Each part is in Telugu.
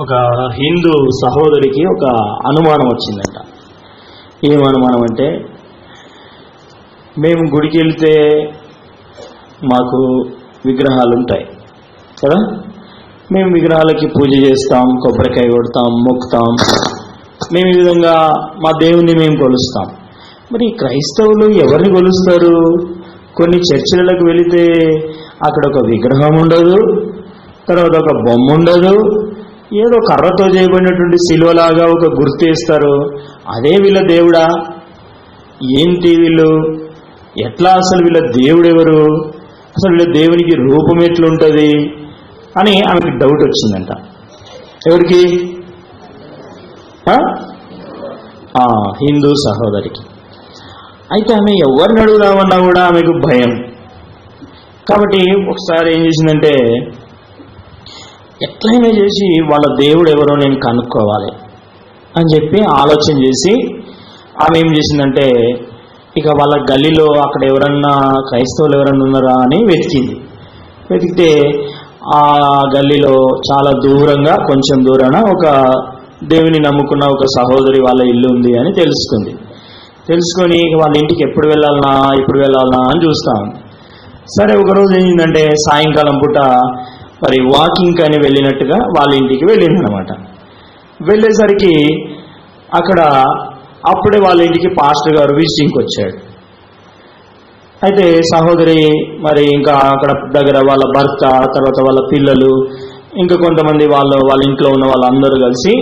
ఒక హిందూ సహోదరికి ఒక అనుమానం వచ్చిందంట. ఏం అనుమానం అంటే, మేము గుడికి వెళ్తే మాకు విగ్రహాలు ఉంటాయి కదా, మేము విగ్రహాలకి పూజ చేస్తాం, కొబ్బరికాయ కొడతాం, మొక్కుతాం, మేము ఈ విధంగా మా దేవుణ్ణి మేము కొలుస్తాం. మరి క్రైస్తవులు ఎవరిని కొలుస్తారు? కొన్ని చర్చిలకు వెళితే అక్కడ ఒక విగ్రహం ఉండదు, తర్వాత ఒక బొమ్మ ఉండదు, ఏదో కర్రతో చేయబడినటువంటి శిలువలాగా ఒక గుర్తు వేస్తారు. అదే వీళ్ళ దేవుడా? ఏంటి వీళ్ళు? ఎట్లా అసలు వీళ్ళ దేవుడు ఎవరు? అసలు వీళ్ళ దేవునికి రూపం ఎట్లుంటుంది అని ఆమెకి డౌట్ వచ్చిందంట. ఎవరికి? హిందూ సహోదరికి. అయితే ఆమె ఎవరిని అడుగుదామన్నా కూడా ఆమెకు భయం. కాబట్టి ఒకసారి ఏం చేసిందంటే, ఎట్లయినా చేసి వాళ్ళ దేవుడు ఎవరో నేను కనుక్కోవాలి అని చెప్పి ఆలోచన చేసి ఆమె ఏం చేసిందంటే, ఇక వాళ్ళ గల్లీలో అక్కడ ఎవరన్నా క్రైస్తవులు ఎవరన్నా ఉన్నారా అని వెతికింది. వెతికితే ఆ గల్లీలో చాలా దూరంగా, కొంచెం దూరాన ఒక దేవుని నమ్ముకున్న ఒక సహోదరి వాళ్ళ ఇల్లు ఉంది అని తెలుసుకుంది. తెలుసుకొని వాళ్ళ ఇంటికి ఎప్పుడు వెళ్ళాలనా అని చూస్తాం. సరే, ఒకరోజు ఏంటంటే సాయంకాలం పూట మరి వాకింగ్ అని వెళ్ళినట్టుగా వాళ్ళ ఇంటికి వెళ్ళిందనమాట. వెళ్ళేసరికి అక్కడ అప్పుడే వాళ్ళ ఇంటికి పాస్టర్ గారు విజిటింగ్కి వచ్చాడు. అయితే సహోదరి మరి ఇంకా అక్కడ దగ్గర వాళ్ళ భర్త, తర్వాత వాళ్ళ పిల్లలు, ఇంకా కొంతమంది వాళ్ళ ఇంట్లో ఉన్న వాళ్ళందరూ కలిసి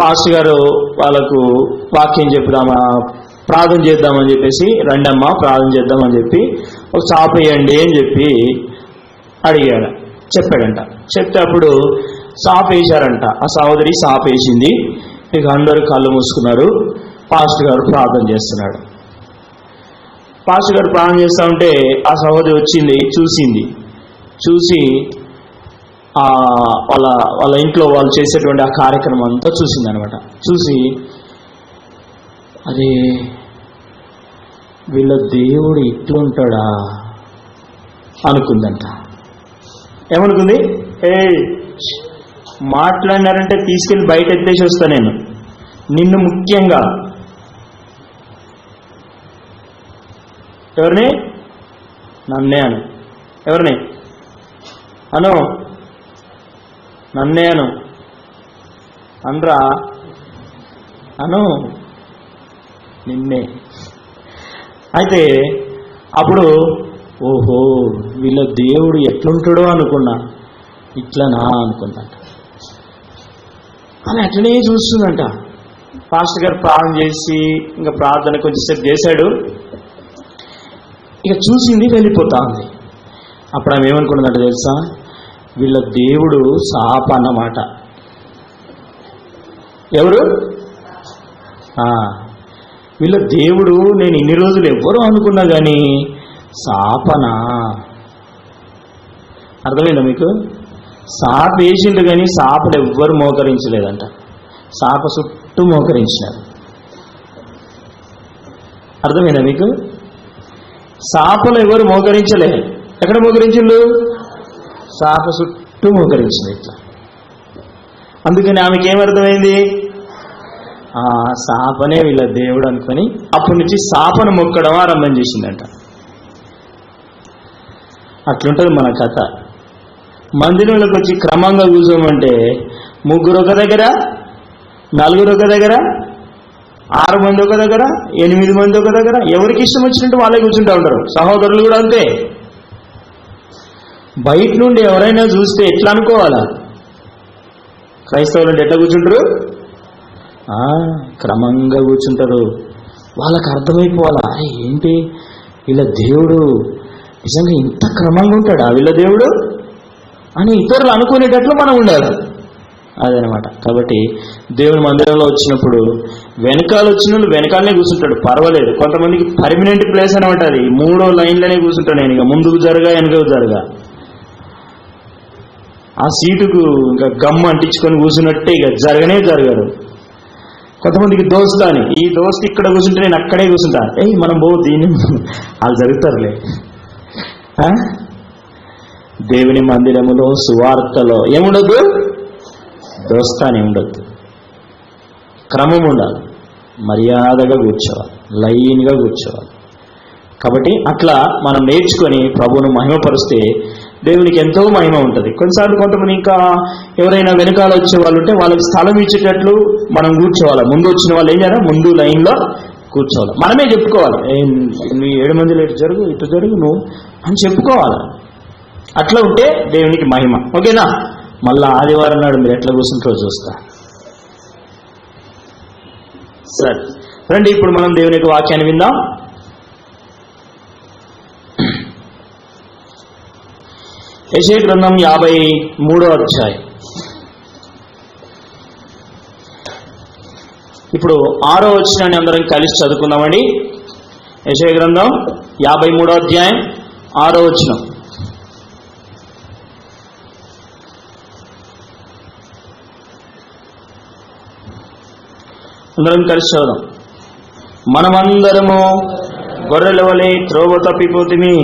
పాస్టర్ గారు వాళ్ళకు వాక్యం చెప్పుదామా, ప్రార్థన చేద్దామని చెప్పేసి, రండమ్మా ప్రార్థన చేద్దామని చెప్పి ఒక చాప వేయండి అని చెప్పి చెప్పాడంట. చెప్తే అప్పుడు చాప వేశారంట. ఆ సహోదరి చాప వేసింది. ఇక అందరూ కళ్ళు మూసుకున్నారు. పాస్టర్ గారు ప్రార్థన చేస్తున్నాడు. పాస్టర్ గారు ప్రార్థన చేస్తూ ఉంటే ఆ సహోదరి వచ్చింది, చూసి వాళ్ళ ఇంట్లో వాళ్ళు చేసేటువంటి ఆ కార్యక్రమం అంతా చూసింది అనమాట. చూసి అదే వీళ్ళ దేవుడు ఇట్లుంటాడా అనుకుందంట. ఏమనుకుంది? మాట్లాడినారంటే తీసుకెళ్ళి బయట ఎత్తేసి వస్తా నేను, నిన్ను ముఖ్యంగా. ఎవరిని? నన్నే అను. ఎవరిని అను? నన్నే అను. అనరా? అను, నిన్నే. అయితే అప్పుడు ఓహో వీళ్ళ దేవుడు ఎట్లుంటాడో అనుకున్నా, ఇట్లనా అనుకుందంట. అని అట్లనే చూస్తుందంట. పాస్టర్ గారు ప్రార్థన చేసి ఇంకా ప్రార్థన కొంచెంసేపు చేశాడు. ఇక చూసింది, వెళ్ళిపోతా ఉంది. అప్పుడు ఆమె ఏమనుకున్నదంట తెలుసా? వీళ్ళ దేవుడు సాప అన్నమాట. ఎవరు? వీళ్ళ దేవుడు నేను ఇన్ని రోజులు ఎవ్వరూ అనుకున్నా కానీ సాపనా? అర్థమైందా మీకు? సాప వేసిండు కానీ సాపలు ఎవ్వరు మోకరించలేదంట. సాప చుట్టూ మోకరించినారు. అర్థమైందా మీకు? సాపలు ఎవరు మోకరించలే. ఎక్కడ మోకరించిండు? సాప చుట్టూ మోకరించింది ఇట్లా. అందుకని ఆమెకి ఏమర్థమైంది? సాపనే వీళ్ళ దేవుడు అనుకొని అప్పటి నుంచి సాపను మొక్కడం ఆరంభం చేసిందంట. అట్లుంటుంది మన కథ. మందిరంలోకి వచ్చి క్రమంగా కూర్చోమంటే 3 ఒక దగ్గర, 4 ఒక దగ్గర, 6 మంది ఒక దగ్గర, 8 మంది ఒక దగ్గర, ఎవరికి ఇష్టం వచ్చినట్టు వాళ్ళే కూర్చుంటూ ఉంటారు. సహోదరులు కూడా అంతే. బయట నుండి ఎవరైనా చూస్తే ఎట్లా అనుకోవాలా? క్రైస్తవులు అంటే ఎట్లా కూర్చుంటారు? క్రమంగా కూర్చుంటారు. వాళ్ళకి అర్థమైపోవాలా, ఏంటి వీళ్ళ దేవుడు నిజంగా ఇంత క్రమంగా ఉంటాడా వీళ్ళ దేవుడు అని ఇతరులు అనుకునేటట్లు మనం ఉండాలి. అదనమాట. కాబట్టి దేవుని మందిరంలో వచ్చినప్పుడు వెనకాల వచ్చిన వాళ్ళు వెనకాలనే కూర్చుంటాడు, పర్వాలేదు. కొంతమందికి పర్మనెంట్ ప్లేస్ అని ఉంటుంది, 3వ లైన్లోనే కూర్చుంటాడు. నేను ఇక ముందుకు జరగా వెనకకు జరగా, ఆ సీటుకు ఇంకా గమ్ము అంటించుకొని కూర్చున్నట్టే ఇక జరగడు. కొంతమందికి దోస్తు అని, ఈ దోస్తు ఇక్కడ కూర్చుంటే నేను అక్కడే కూర్చుంటా, మనం దీన్ని వాళ్ళు జరుగుతారులే. దేవుని మందిరములో సువార్తలో ఏముండదు? దోస్తానే ఉండొద్దు, క్రమం ఉండాలి, మర్యాదగా కూర్చోవాలి, లైన్గా కూర్చోవాలి. కాబట్టి అట్లా మనం నేర్చుకొని ప్రభువును మహిమపరిస్తే దేవునికి ఎంతో మహిమ ఉంటుంది. కొన్నిసార్లు కొంతమంది ఇంకా ఎవరైనా వెనకాల వచ్చే వాళ్ళు ఉంటే వాళ్ళకి స్థలం ఇచ్చేటట్లు మనం కూర్చోవాలి. ముందు వచ్చిన వాళ్ళు ఏం చేయాలి, ముందు లైన్లో కూర్చోవాలి. మనమే చెప్పుకోవాలి, నీ 7 మందిలో ఇటు జరుగు నువ్వు అని చెప్పుకోవాలి. అట్లా ఉంటే దేవునికి మహిమ. ఓకేనా? మళ్ళా ఆదివారం నాడు మీరు ఎట్లా కూర్చుంటారో చూస్తా. సరే రండి, ఇప్పుడు మనం దేవుని యొక్క వాక్యాన్ని విందాం. యెషయా గ్రంథం 53వ అధ్యాయం. ఇప్పుడు 6వ వచనాన్ని అందరం కలిసి చదువుకుందామండి. యెషయా గ్రంథం 53వ అధ్యాయం 6వ వచనం. అందరం కలిసి చదువుదాం. మనమందరము గొర్రెల వలె త్రోవ తప్పిపోతిమి,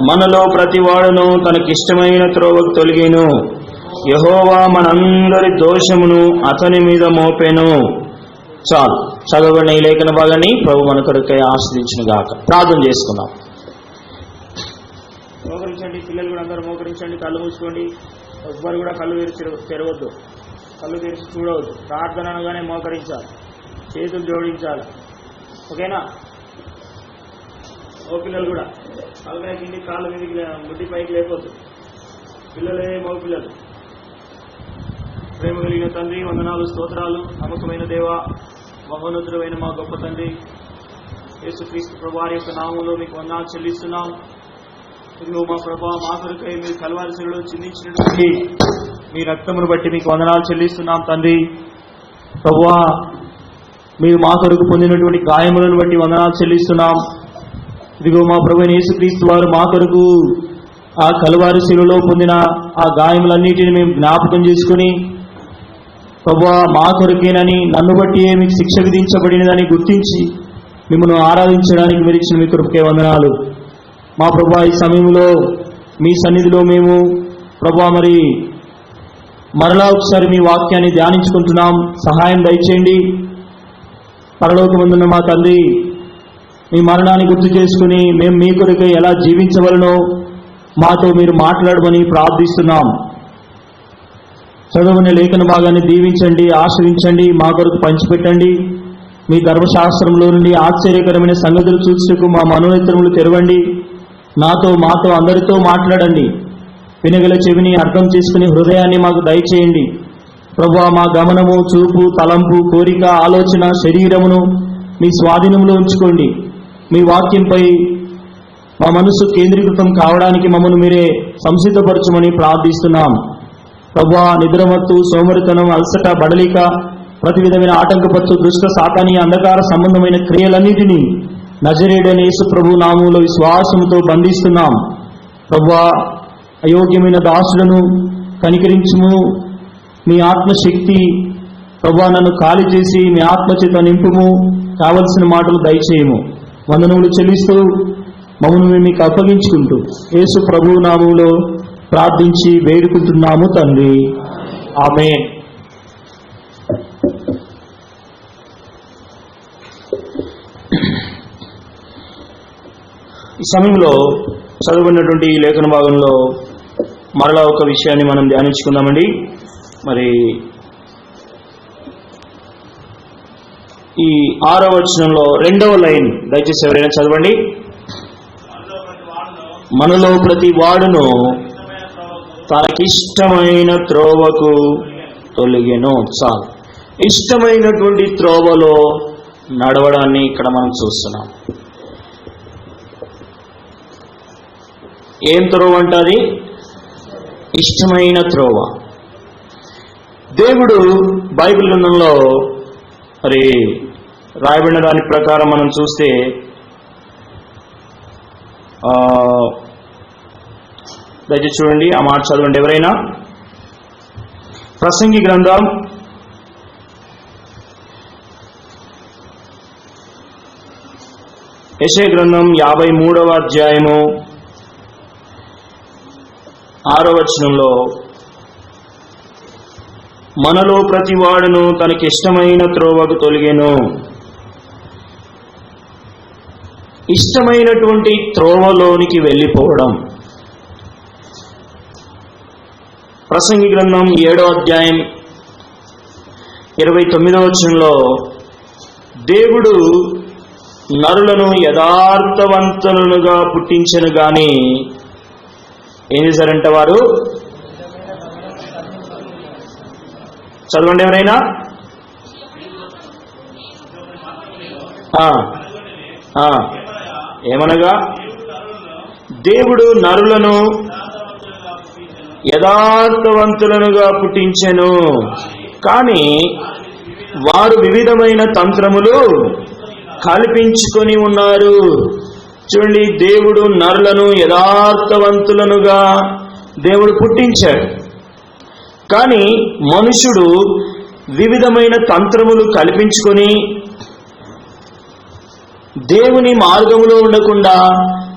మనలో ప్రతివాడును తనకిష్టమైన త్రోవకు తొలగెను, యెహోవా మనందరి దోషమును అతని మీద మోపెను. చాలు, చదవబడిన ఈ లేఖన భాగాన్ని ప్రభు మన కొరకై ఆస్వాదించును గాక. ప్రార్థన చేసుకుందాం. మోకరించండి, పిల్లలు కూడా అందరూ మోకరించండి, కళ్ళు మూసుకోండి. ఎవ్వరు కూడా కళ్ళు తెరవద్దు, కళ్ళు తెరిచి చూడవద్దు. ప్రార్థన అనగానే మోకరించాలి, చేతులు జోడించాలి. ఓకేనా? ఓ పిల్లలు కూడా అలాగే కింది కాళ్ళ మీదకి ముడ్డి పైకి లేకపోద్దు. పిల్లలే మగ పిల్లలు. ప్రేమ కలిగిన తండ్రి, వందనాలు, స్తోత్రాలు. నమ్మకమైన దేవ, మహోన్నతుడైన మా గొప్ప తండ్రి యేసుక్రీస్తు ప్రభువారి యొక్క నామంలో మీకు వందనాలు చెల్లిస్తున్నాం. ఇదిగో మా ప్రభా, మా కొరకై మీరు కల్వారి శిలువలో చిందించినటువంటి మీ రక్తమును బట్టి మీకు వందనాలు చెల్లిస్తున్నాం తండ్రి. ప్రభువా, మీరు మా కొరకు పొందినటువంటి గాయములను బట్టి వందనాలు చెల్లిస్తున్నాం. ఇదిగో మా ప్రభువైన యేసుక్రీస్తు వారు మా కొరకు ఆ కల్వారి శిలువలో పొందిన ఆ గాయములన్నిటిని మేము జ్ఞాపకం చేసుకుని, ప్రభువా మా కొరకేనని, నన్ను బట్టి మీకు శిక్ష విధించబడినదని గుర్తించి మిమ్మల్ని ఆరాధించడానికి మీరు ఇచ్చిన మీ కృపకే వందనాలు. మా ప్రభువా, ఈ సమయంలో మీ సన్నిధిలో మేము ప్రభువా మరి మరలా ఒకసారి మీ వాక్యాన్ని ధ్యానించుకుంటున్నాం. సహాయం దయచేయండి. పరలోకమందున్న మా తండ్రి, మీ మరణాన్ని గుర్తు చేసుకుని మేము మీ కొరకు ఎలా జీవించవలనో మాతో మీరు మాట్లాడమని ప్రార్థిస్తున్నాం. చదువుని లేఖన భాగాన్ని దీవించండి, ఆశ్రయించండి, మా కొరకు పంచిపెట్టండి. మీ ధర్మశాస్త్రంలో నుండి ఆశ్చర్యకరమైన సంగతులు చూసుటకు మా మనోనేత్రములు తెరవండి. మాతో అందరితో మాట్లాడండి. వినగల చెవిని అర్థం చేసుకుని హృదయాన్ని మాకు దయచేయండి. ప్రభువా, మా గమనము, చూపు, తలంపు, కోరిక, ఆలోచన, శరీరమును మీ స్వాధీనంలో ఉంచుకోండి. మీ వాక్యంపై మా మనసు కేంద్రీకృతం కావడానికి మమ్మల్ని మీరే సంసిద్ధపరచమని ప్రార్థిస్తున్నాం. ప్రభువా, నిద్రమత్తు, సోమరితనం, అలసట, బడలిక, ప్రతి విధమైన ఆటంకపరచు దుష్ట సాతానీ అంధకార సంబంధమైన క్రియలన్నిటినీ నజరేయుడైన యేసు ప్రభు నామములో విశ్వాసంతో బంధిస్తున్నాం. ప్రభువా, అయోగ్యమైన దాసులను కనికరించుము. మీ ఆత్మశక్తి ప్రభువా నన్ను ఖాళీ చేసి మీ ఆత్మచేత నింపుము. కావలసిన మాటలు దయచేయము. వందనములు చెల్లిస్తూ మమ్మల్ని మీకు అప్పగించుకుంటూ యేసు ప్రభు నామములో ప్రార్థించి వేడుకుంటున్నాము తండ్రి. ఆమేన్. ఈ సమయంలో చదువుకున్నటువంటి ఈ లేఖన భాగంలో మరలా ఒక విషయాన్ని మనం ధ్యానించుకుందామండి. మరి ఈ 6వ వచనంలో 2వ లైన్ దయచేసి ఎవరైనా చదవండి. మనలో ప్రతి వాడును తనకిష్టమైన త్రోవకు తొలగెను. చాలు, ఇష్టమైనటువంటి త్రోవలో నడవడాన్ని ఇక్కడ మనం చూస్తున్నాం. ఏం త్రోవ అంటాది? ఇష్టమైన త్రోవ. దేవుడు బైబిల్ గ్రంథంలో మరి రాయబడిన దాని ప్రకారం మనం చూస్తే దయచేసి చూడండి, ఆ మాట చదవండి ఎవరైనా. ప్రసంగి గ్రంథం 53వ అధ్యాయము 6వ వచనంలో మనలో ప్రతివాడును తనకిష్టమైన త్రోవకు తొలగెను. ఇష్టమైనటువంటి త్రోవలోనికి వెళ్ళిపోవడం. ప్రసంగి గ్రంథం 7వ అధ్యాయం 29వ వచనంలో దేవుడు నరులను యథార్థవంతులుగా పుట్టించెను గాని ఏం చేశారంట వారు? చదవండి ఎవరైనా. ఏమనగా దేవుడు నరులను యథార్థవంతులనుగా పుట్టించెను, కానీ వారు వివిధమైన తంత్రములు కల్పించుకొని ఉన్నారు. చూడండి, దేవుడు నరులను యథార్థవంతులనుగా దేవుడు పుట్టించాడు, కానీ మనుషుడు వివిధమైన తంత్రములు కల్పించుకొని దేవుని మార్గములో ఉండకుండా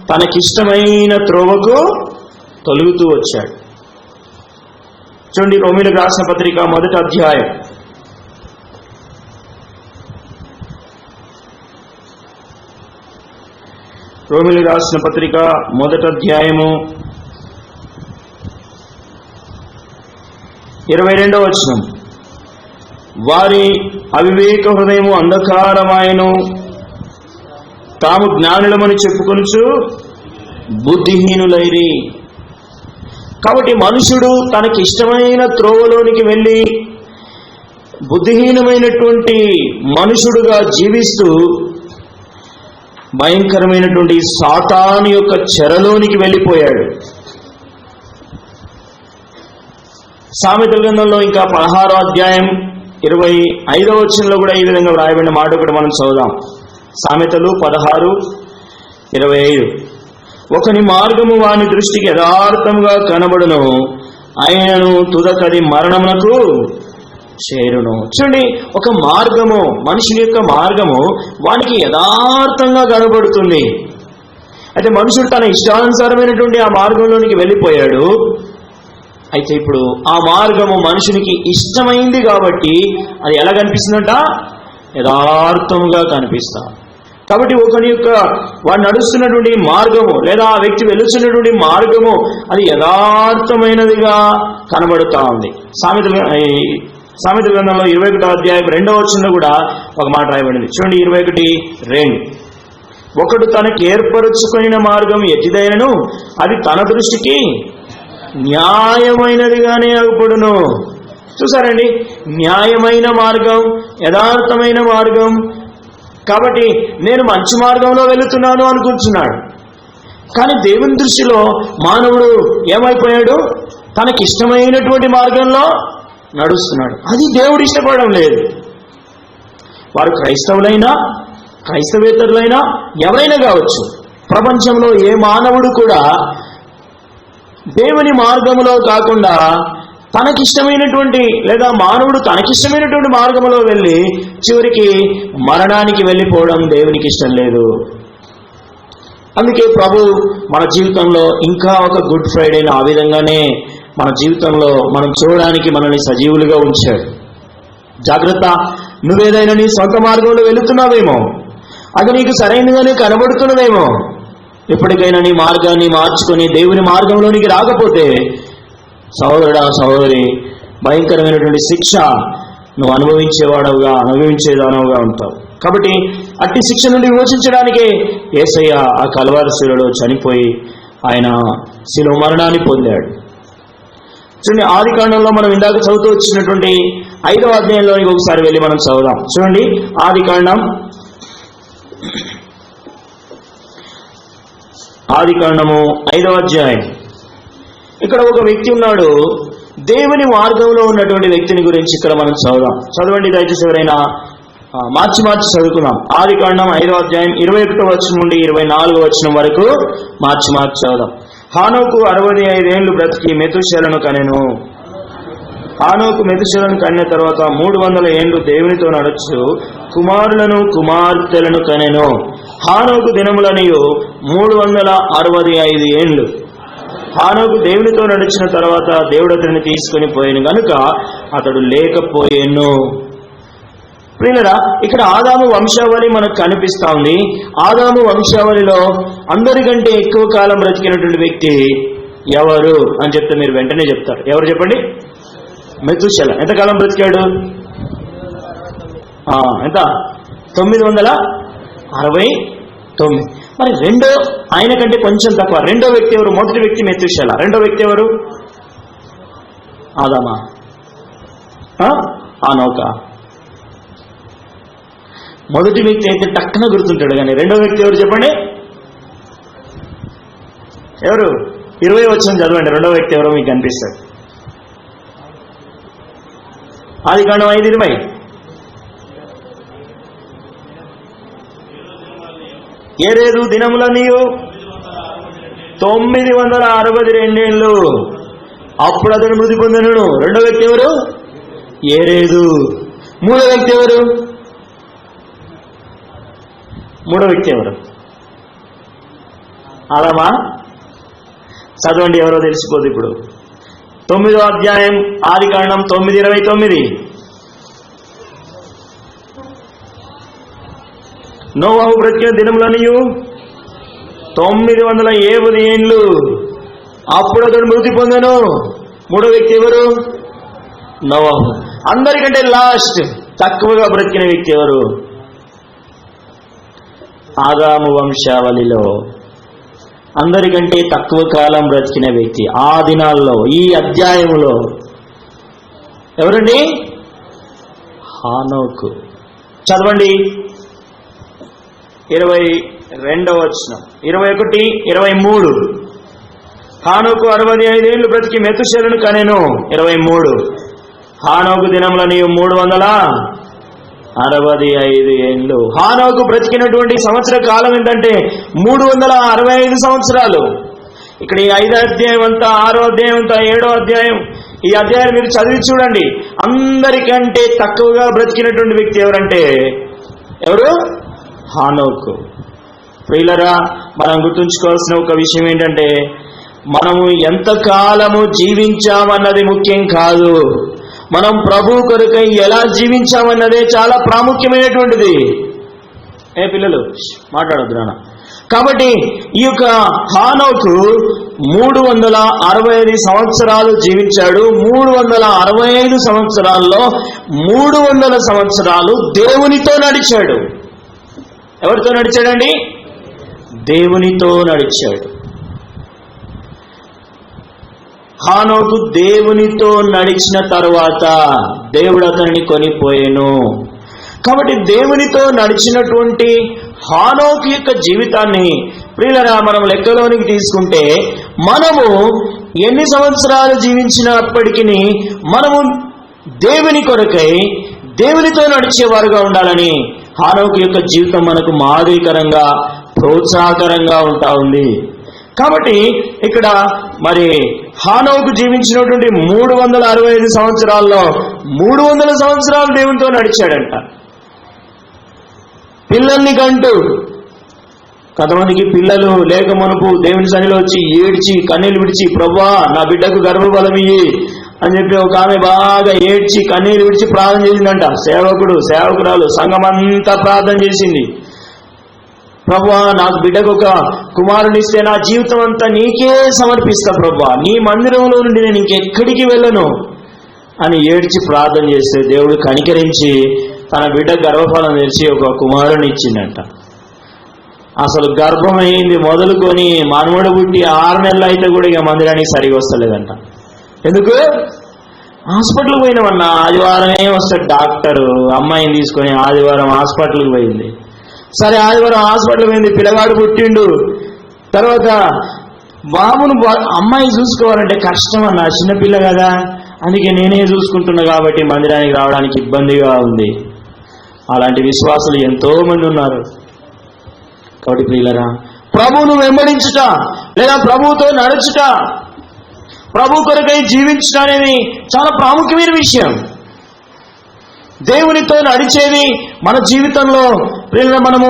తనకిష్టమైన త్రోవకు తొలుగుతూ వచ్చాడు. చూడండి, రోమీయులకు రాసిన పత్రిక 1వ అధ్యాయం 1వ అధ్యాయము 22వ వచనం. వారి అవివేక హృదయము అంధకారమాయను, తాము జ్ఞానులమని చెప్పుకొనుచు బుద్ధిహీనులైరి. కాబట్టి మనుషుడు తనకి ఇష్టమైన త్రోవలోనికి వెళ్ళి బుద్ధిహీనమైనటువంటి మనుషుడుగా జీవిస్తూ భయంకరమైనటువంటి సాతాను యొక్క చెరలోనికి వెళ్ళిపోయాడు. సామెతల గ్రంథంలో ఇంకా 16వ అధ్యాయం 25వ వచనంలో కూడా ఈ విధంగా వ్రాయబడిన మాట ఒకటి మనం చదువుదాం. సామెతలు 16:25. ఒకని మార్గము వాని దృష్టికి యథార్థముగా కనబడును, ఆయనను తుదకది మరణమునకు చేరును. చూడండి, ఒక మార్గము, మనిషి యొక్క మార్గము వానికి యథార్థంగా కనబడుతుంది. అయితే మనుషుడు తన ఇష్టానుసారమైనటువంటి ఆ మార్గంలోనికి వెళ్ళిపోయాడు. అయితే ఇప్పుడు ఆ మార్గము మనుషునికి ఇష్టమైంది కాబట్టి అది ఎలా కనిపిస్తుందంట? యథార్థముగా కనిపిస్తా. కాబట్టి ఒకని యొక్క వాడు నడుస్తున్నటువంటి మార్గము లేదా ఆ వ్యక్తి వెలుస్తున్నటువంటి మార్గము అది యథార్థమైనదిగా కనబడుతూ ఉంది. సామెతల గ్రంథంలో 21వ అధ్యాయం 2వ వచనంలో కూడా ఒక మాట రాయబడింది. చూడండి, 21:2. ఒకడు తనకి ఏర్పరచుకున్న మార్గం ఎట్టిదైనను అది తన దృష్టికి న్యాయమైనదిగానే అగుపడును. చూసారండి, న్యాయమైన మార్గం, యథార్థమైన మార్గం. కాబట్టి నేను మంచి మార్గంలో వెళుతున్నాను అనుకుంటున్నాడు, కానీ దేవుని దృష్టిలో మానవుడు ఏమైపోయాడు? తనకిష్టమైనటువంటి మార్గంలో నడుస్తున్నాడు. అది దేవుడు ఇష్టపడడం లేదు. వారు క్రైస్తవులైనా క్రైస్తవేతరులైనా ఎవరైనా కావచ్చు, ప్రపంచంలో ఏ మానవుడు కూడా దేవుని మార్గంలో కాకుండా తనకిష్టమైనటువంటి లేదా మానవుడు తనకిష్టమైనటువంటి మార్గంలో వెళ్ళి చివరికి మరణానికి వెళ్ళిపోవడం దేవునికి ఇష్టం లేదు. అందుకే ప్రభు మన జీవితంలో ఇంకా ఒక గుడ్ ఫ్రైడేని ఆ విధంగానే మన జీవితంలో మనం చూడడానికి మనల్ని సజీవులుగా ఉంచాడు. జాగ్రత్త, నువ్వేదైనా నీ సొంత మార్గంలో వెళుతున్నావేమో, అది నీకు సరైనగానే కనబడుతున్నదేమో. ఎప్పటికైనా నీ మార్గాన్ని మార్చుకొని దేవుని మార్గంలోనికి రాకపోతే సహోదరుడా, సహోదరి, భయంకరమైనటువంటి శిక్ష నువ్వు అనుభవించేదానవుగా ఉంటావు. కాబట్టి అట్టి శిక్ష నుండి విమోచించడానికే యేసయ్య ఆ కల్వారి శిలువలో చనిపోయి ఆయన శిలువ మరణాన్ని పొందాడు. చూడండి, ఆదికాండంలో మనం ఇందాక చదువుతూ వచ్చినటువంటి 5వ అధ్యాయంలోనికి ఒకసారి వెళ్ళి మనం చదువుదాం. చూడండి, ఆదికాండము 5వ అధ్యాయం. ఇక్కడ ఒక వ్యక్తి ఉన్నాడు, దేవుని మార్గంలో ఉన్నటువంటి వ్యక్తిని గురించి ఇక్కడ మనం చదవండి దయచేసి. ఎవరైనా మార్చి చదువుకుందాం. ఆదికాండం 5వ అధ్యాయం 21వ వచనం నుండి 24వ వచనం వరకు మార్చి చదువుదాం. హానోకు 65 ఏళ్లు బ్రతికి మెతుషేలను కనెను. హానోకు మెతుషేలను కనిన తర్వాత 300 ఏళ్లు దేవునితో నడుచు కుమారులను కుమార్తెలను కనెను. హానోకు దినములనియు 365 ఏళ్లు. హానోకు దేవునితో నడిచిన తర్వాత దేవుడు అతన్ని తీసుకొని పోయాను కనుక అతడు లేకపోయాను. ప్రియులారా, ఇక్కడ ఆదాము వంశావళి మనకు కనిపిస్తా ఉంది. ఆదాము వంశావళిలో అందరికంటే ఎక్కువ కాలం బ్రతికినటువంటి వ్యక్తి ఎవరు అని చెప్తే మీరు వెంటనే చెప్తారు. ఎవరు చెప్పండి? మెతూషెల. ఎంతకాలం బ్రతికాడు? ఎంత? 969. మరి రెండో, ఆయన కంటే కొంచెం తక్కువ రెండో వ్యక్తి ఎవరు? మొదటి వ్యక్తి మెతూషెల. రెండో వ్యక్తి ఎవరు? ఆదామా? హానోకా? మొదటి వ్యక్తి అయితే టక్కున గుర్తుంటాడు, కానీ రెండో వ్యక్తి ఎవరు చెప్పండి? ఎవరు? 20 వచనం చదవండి. రెండో వ్యక్తి ఎవరో మీకు కనిపిస్తాడు. ఆదికాండం 5:20. ఏరేదు దినములనియు 962 అప్పుడు అతను మృతి పొందెను. రెండో వ్యక్తి ఎవరు? ఏరేదు. మూడో వ్యక్తి ఎవరు? ఆదామా? చదవండి, ఎవరో తెలిసిపోదు ఇప్పుడు. 9వ అధ్యాయం ఆదికాండం 9:29. నోవాహు బ్రతికిన దినములనియు 970 ఏండ్లు అప్పుడు అతడు మృతి పొందెను. మూడో వ్యక్తి ఎవరు? నోవాహు. అందరికంటే లాస్ట్ తక్కువగా బ్రతికిన వ్యక్తి ఎవరు? ఆదాము వంశావళిలో అందరికంటే తక్కువ కాలం బ్రతికిన వ్యక్తి ఆ దినాల్లో, ఈ అధ్యాయములో ఎవరండి? హానోకు. చదవండి 22వ వచనం, 21, 23. హానోకు 65 ఏళ్ళు బ్రతికి మెతూషెలను కనెను. 23. హానోకు దినములని 365 ఏండ్లు. హానోకు బ్రతికినటువంటి సంవత్సర కాలం ఏంటంటే 365 సంవత్సరాలు. ఇక్కడ ఈ 5వ అధ్యాయం అంతా, 6వ అధ్యాయం అంతా, 7వ అధ్యాయం, ఈ అధ్యాయం మీరు చదివి చూడండి. అందరికంటే తక్కువగా బ్రతికినటువంటి వ్యక్తి ఎవరంటే ఎవరు? హానోకు. ప్రియులరా, మనం గుర్తుంచుకోవాల్సిన ఒక విషయం ఏంటంటే, మనము ఎంతకాలము జీవించామన్నది ముఖ్యం కాదు, మనం ప్రభు కొరకై ఎలా జీవించామన్నదే చాలా ప్రాముఖ్యమైనటువంటిది. పిల్లలు మాట్లాడొద్దు నాన్న. కాబట్టి ఈ యొక్క హానోకు 365 సంవత్సరాలు జీవించాడు. 365 సంవత్సరాల్లో 300 సంవత్సరాలు దేవునితో నడిచాడు. ఎవరితో నడిచాడండి? దేవునితో నడిచాడు. హానోకు దేవునితో నడిచిన తరువాత దేవుడు అతనిని కొనిపోయెను. కాబట్టి దేవునితో నడిచినటువంటి హానోకు యొక్క జీవితాన్ని ప్రియులరా మనం లెక్కలోనికి తీసుకుంటే, మనము ఎన్ని సంవత్సరాలు జీవించినప్పటికీ మనము దేవుని కొరకై దేవునితో నడిచేవారుగా ఉండాలని హానోకు యొక్క జీవితం మనకు మాదిరికరంగా, ప్రోత్సాహకరంగా ఉంటా ఉంది. కాబట్టి ఇక్కడ మరి హానోకు జీవించినటువంటి 365 సంవత్సరాల్లో 300 సంవత్సరాలు దేవునితో నడిచాడంట. పిల్లల్ని కంటూ, కొంతమందికి పిల్లలు లేక మునుపు దేవుని సన్నిధిలో వచ్చి ఏడ్చి కన్నీళ్ళు విడిచి, ప్రభువా నా బిడ్డకు గర్భఫలం ఇయ్యి అని చెప్పి ఒక ఆమె బాగా ఏడ్చి కన్నీళ్ళు విడిచి ప్రార్థన చేసిందంట. సేవకురాలు సంఘమంతా ప్రార్థన చేసింది. ప్రభువా నాకు బిడ్డకు ఒక కుమారుని ఇస్తే నా జీవితం అంతా నీకే సమర్పిస్తా ప్రభువా, నీ మందిరంలో నుండి నేను ఇంకెక్కడికి వెళ్ళను అని ఏడ్చి ప్రార్థన చేస్తే దేవుడు కనికరించి తన బిడ్డ గర్భఫలం తెరిచి ఒక కుమారుని ఇచ్చిందంట. అసలు గర్భమైంది మొదలుకొని మనవడు పుట్టి 6 నెలలు అయితే కూడా ఇక మందిరానికి సరిగా వస్తలేదంట. ఎందుకు? హాస్పిటల్కి పోయినామన్నా, ఆదివారమే వస్తాడు డాక్టరు. అమ్మాయిని తీసుకొని ఆదివారం హాస్పిటల్కి పోయింది. సరే ఆదివారం హాస్పిటల్ పోయింది, పిల్లగాడు పుట్టిండు. తర్వాత బాబును అమ్మాయి చూసుకోవాలంటే కష్టం అన్న, చిన్నపిల్ల కదా, అందుకే నేనే చూసుకుంటున్నా కాబట్టి మందిరానికి రావడానికి ఇబ్బందిగా ఉంది. అలాంటి విశ్వాసులు ఎంతో మంది ఉన్నారు. కాబట్టి ప్రియులరా, ప్రభువును వెంబడించుట లేదా ప్రభువుతో నడుచుట, ప్రభు కొరకై జీవించడం అనేది చాలా ప్రాముఖ్యమైన విషయం. దేవునితో నడిచేది మన జీవితంలో ప్రియుల మనము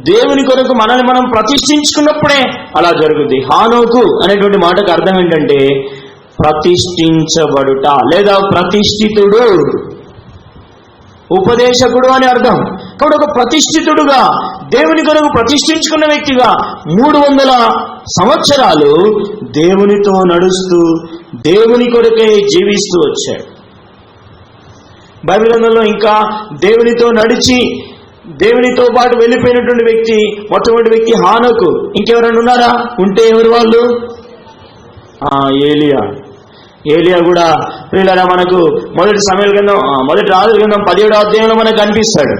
దేవుని కొరకు మనల్ని మనం ప్రతిష్ఠించుకున్నప్పుడే అలా జరుగుద్ది. హానోకు అనేటువంటి మాటకు అర్థం ఏంటంటే ప్రతిష్ఠించబడుట లేదా ప్రతిష్ఠితుడు, ఉపదేశకుడు అని అర్థం. కాబట్టి ఒక ప్రతిష్ఠితుడుగా దేవుని కొరకు ప్రతిష్ఠించుకున్న వ్యక్తిగా 300 సంవత్సరాలు దేవునితో నడుస్తూ దేవుని కొరకే జీవిస్తూ వచ్చాడు. బైబిల్ గ్రంథంలో ఇంకా దేవునితో నడిచి దేవునితో పాటు వెళ్ళిపోయినటువంటి వ్యక్తి, మొట్టమొదటి వ్యక్తి హానోకు. ఇంకెవరైనా ఉన్నారా? ఉంటే ఎవరు వాళ్ళు? ఏలియా కూడా ప్రియులారా మనకు మొదటి సమయాల గ్రంథం, మొదటి రాజుల గ్రంథం 17వ అధ్యాయంలో మనకు కనిపిస్తాడు.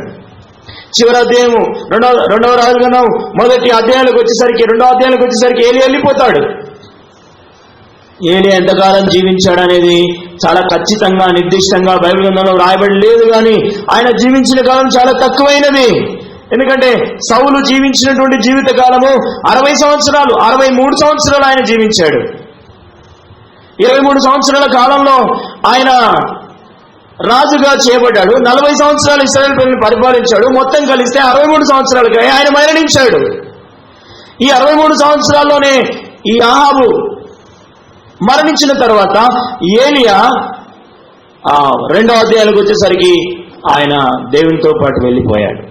చివరి అధ్యాయము రెండవ రాజుల గ్రంథం మొదటి అధ్యాయాలకు వచ్చేసరికి, 2వ అధ్యాయాలకు వచ్చేసరికి ఏలియా వెళ్ళిపోతాడు. ఏలియా ఎంతకాలం జీవించాడు అనేది చాలా ఖచ్చితంగా నిర్దిష్టంగా బైబిల్ గ్రంథంలో రాయబడి లేదు, కానీ ఆయన జీవించిన కాలం చాలా తక్కువైనది. ఎందుకంటే సౌలు జీవించినటువంటి జీవిత కాలము 60 సంవత్సరాలు, 63 సంవత్సరాలు ఆయన జీవించాడు. 23 సంవత్సరాల కాలంలో ఆయన రాజుగా చేయబడ్డాడు. 40 సంవత్సరాలు ఇశ్రాయేలు ప్రజలను పరిపాలించాడు. మొత్తం కలిస్తే 63 సంవత్సరాలకి ఆయన మరణించాడు. ఈ 63 సంవత్సరాల్లోనే ఈ అహాబు మరణించిన తర్వాత ఏలియా 2వ అధ్యాయాలకు వచ్చేసరికి ఆయన దేవునితో పాటు వెళ్ళిపోయాడు.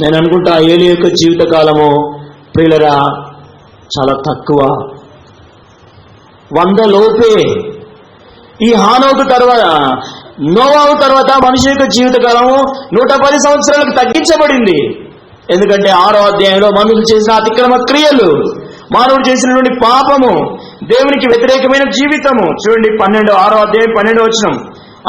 నేను అనుకుంటా ఏలియా యొక్క జీవిత కాలము ప్రియులరా చాలా తక్కువ, 100 లోపే. ఈ హానోకు తర్వాత, నోవాహు తర్వాత మనిషి యొక్క జీవిత కాలము 110 సంవత్సరాలకు తగ్గించబడింది. ఎందుకంటే 6వ అధ్యాయంలో మనుషులు చేసిన అతిక్రమ క్రియలు, మానవుడు చేసినటువంటి పాపము, దేవునికి వ్యతిరేకమైన జీవితము. చూడండి 6వ అధ్యాయం 12వ వచనం,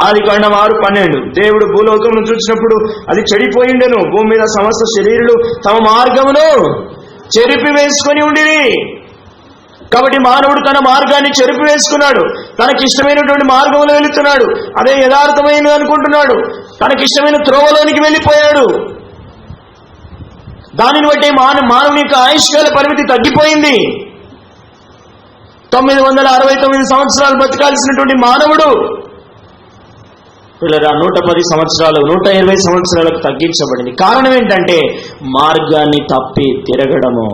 ఆదికాండం 6:12. దేవుడు భూలోకమును చూసినప్పుడు అది చెడిపోయిండెను, భూమి మీద సమస్త శరీరులు తమ మార్గమును చెరిపి వేసుకొని ఉండిరి. కాబట్టి మానవుడు తన మార్గాన్ని చెరిపి వేసుకున్నాడు, తనకిష్టమైనటువంటి మార్గంలో వెళుతున్నాడు, అదే యథార్థమైనది అనుకుంటున్నాడు, తనకిష్టమైన త్రోవలోనికి వెళ్ళిపోయాడు. దానిని బట్టి మానవుని యొక్క ఆయుష్కాల పరిమితి తగ్గిపోయింది. 969 సంవత్సరాలు బతకాల్సినటువంటి మానవుడు 110 సంవత్సరాలు, 120 సంవత్సరాలకు తగ్గించబడింది. కారణం ఏంటంటే మార్గాన్ని తప్పి తిరగడము.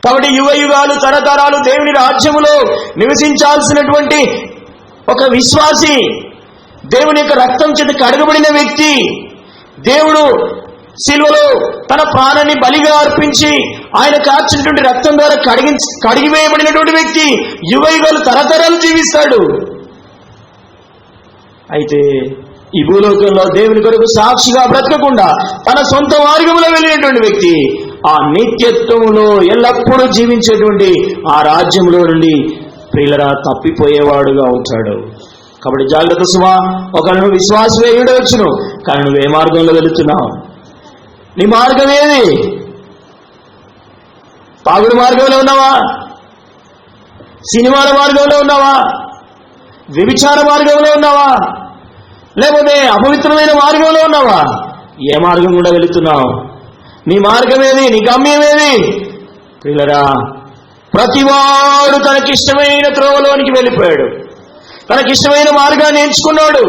కాబట్టి యుగ యుగాలు తరతరాలు దేవుని రాజ్యములో నివసించాల్సినటువంటి ఒక విశ్వాసి, దేవుని యొక్క రక్తం చేత కడగబడిన వ్యక్తి, దేవుడు శిలువలో తన ప్రాణాన్ని బలిగా అర్పించి ఆయన కార్చినటువంటి రక్తం ద్వారా కడిగివేయబడినటువంటి వ్యక్తి యుగ యుగాలు తరతరాలు జీవిస్తాడు. అయితే ఈ భూలోకంలో దేవుని కొరకు సాక్షిగా బ్రతకకుండా తన సొంత మార్గంలో వెళ్ళినటువంటి వ్యక్తి ఆ నిత్యత్వములో ఎల్లప్పుడూ జీవించేటువంటి ఆ రాజ్యంలో నుండి ప్రియులరా తప్పిపోయేవాడుగా ఉంటాడు. కాబట్టి జాగ్రత్త సుమా. ఒక నువ్వు విశ్వాసమే ఉండవచ్చును, కానీ నువ్వు ఏ మార్గంలో వెళుతున్నావు? నీ మార్గం ఏది? తాగుడు మార్గంలో ఉన్నావా? సినిమాల మార్గంలో ఉన్నావా? వ్యభిచార మార్గంలో ఉన్నావా? లేకపోతే అపవిత్రమైన మార్గంలో ఉన్నావా? ఏ మార్గం కూడా వెళుతున్నావు? నీ మార్గం ఏది? నీ గమ్యం ఏది? ప్రియులరా, ప్రతివాడు తనకిష్టమైన త్రోవలోనికి వెళ్ళిపోయాడు, తనకిష్టమైన మార్గాన్ని ఎంచుకున్నాడు.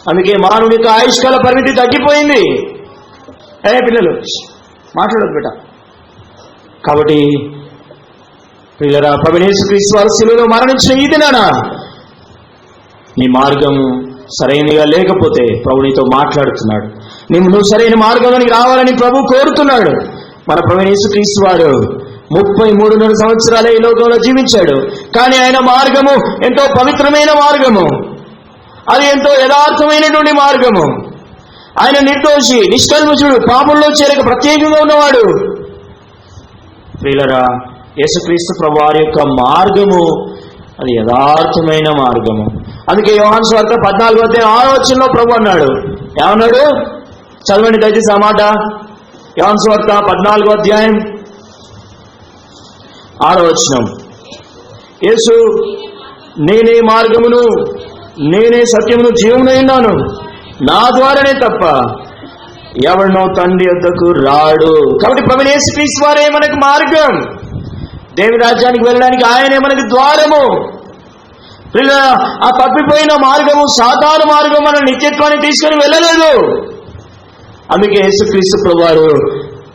అందుకే మానవుడి యొక్క ఆయుష్కాల పరిమితి తగ్గిపోయింది. పిల్లలు మాట్లాడదు బిడ్డ. కాబట్టి ప్రియులరా, ప్రభువైన యేసుక్రీస్తు వారు శిలువలో మరణించిన ఈ దినాన నీ మార్గం సరైనగా లేకపోతే ప్రభు నీతో మాట్లాడుతున్నాడు. నువ్వు సరైన మార్గంలోనికి రావాలని ప్రభు కోరుతున్నాడు. మన ప్రభువైన యేసుక్రీస్తు వారు 33 సంవత్సరాలే ఈ లోకంలో జీవించాడు, కానీ ఆయన మార్గము ఎంతో పవిత్రమైన మార్గము, అది ఎంతో యథార్థమైనటువంటి మార్గము. ఆయన నిర్దోషి, నిష్కల్మషుడు, పాపంలో చేరక ప్రత్యేకంగా ఉన్నవాడు. ప్రియులరా, యేసుక్రీస్తు ప్రభు వారి యొక్క మార్గము అది యథార్థమైన మార్గము. అందుకే యోహాను సువార్త 14వ అధ్యాయం 6వ వచనంలో ప్రభు అన్నాడు, ఏమన్నాడు? చదవండి దయచేసి ఆ మాట. యోహాను సువార్త 14వ అధ్యాయం 6వ వచనం. యేసు, నేనే మార్గమును, నేనే సత్యమును, జీవమునై ఉన్నాను, నా ద్వారానే తప్ప ఎవరినో తండ్రి వద్దకు రాడు. కాబట్టి ప్రభువైన యేసుక్రీస్తు వారే మనకు మార్గం. దేవుని రాజ్యానికి వెళ్ళడానికి ఆయనే మనకి ద్వారము. ఆ తప్పిపోయిన మార్గము, సాతాను మార్గం మన నిత్యత్వాన్ని తీసుకొని వెళ్ళలేదు. అందుకే యేసుక్రీస్తు ప్రభువారు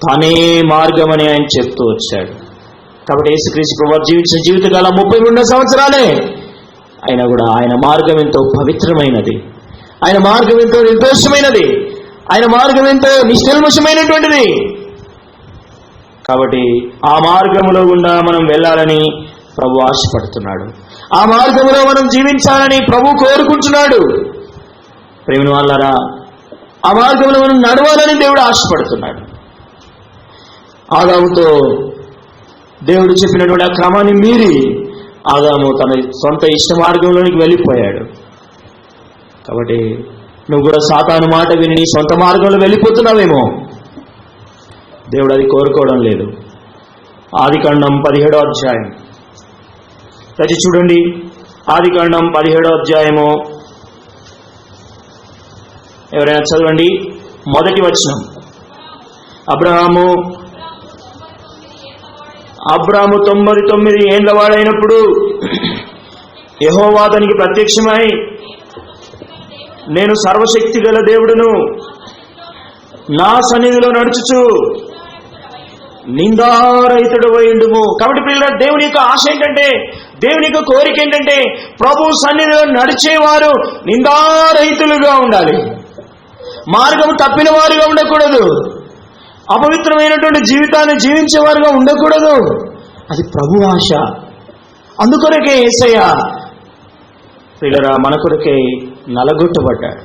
తానే మార్గం అని ఆయన చెప్తూ వచ్చాడు. కాబట్టి యేసుక్రీస్తు ప్రభువు జీవించిన జీవితకాలం 33 సంవత్సరాలే. అయినా కూడా ఆయన మార్గం ఎంతో పవిత్రమైనది, ఆయన మార్గం ఎంతో నిర్దోషమైనది, ఆయన మార్గం ఎంతో నిష్కల్మషమైనటువంటిది. కాబట్టి ఆ మార్గంలో గుండా మనం వెళ్ళాలని ప్రభు ఆశపడుతున్నాడు. ఆ మార్గంలో మనం జీవించాలని ప్రభు కోరుకుంటున్నాడు. ప్రేమ వాళ్ళారా, ఆ మార్గంలో మనం నడవాలని దేవుడు ఆశపడుతున్నాడు. ఆదాముతో దేవుడు చెప్పినటువంటి ఆ క్రమాన్ని మీరి ఆదాము తన సొంత ఇష్ట మార్గంలోనికి వెళ్ళిపోయాడు. కాబట్టి నువ్వు కూడా సాతాను మాట విని నీ సొంత మార్గంలో వెళ్ళిపోతున్నావేమో. దేవుడు అది కోరుకోవడం లేదు. ఆదికాండం 17వ అధ్యాయం రచి చూడండి. ఆదికాండం 17వ అధ్యాయము ఎవరైనా చదవండి. మొదటి వచనం. అబ్రహాము 99 ఏండ్ల వాడైనప్పుడు యెహోవా అతనికి ప్రత్యక్షమై, నేను సర్వశక్తి గల దేవుడును, నా సన్నిధిలో నడుచుచు నిందారహితుడు అయ్యుండుము. కాబట్టి పిల్లలు, దేవుని యొక్క ఆశ ఏంటంటే, దేవుని యొక్క కోరిక ఏంటంటే, ప్రభు సన్నిధిలో నడిచేవారు నిందారహితులుగా ఉండాలి. మార్గం తప్పిన వారుగా ఉండకూడదు. అపవిత్రమైనటువంటి జీవితాన్ని జీవించేవారుగా ఉండకూడదు. అది ప్రభు ఆశ. అందుకొరకే యేసయ్య పిల్లరా మన కొరకే నలగొట్టబడ్డాడు,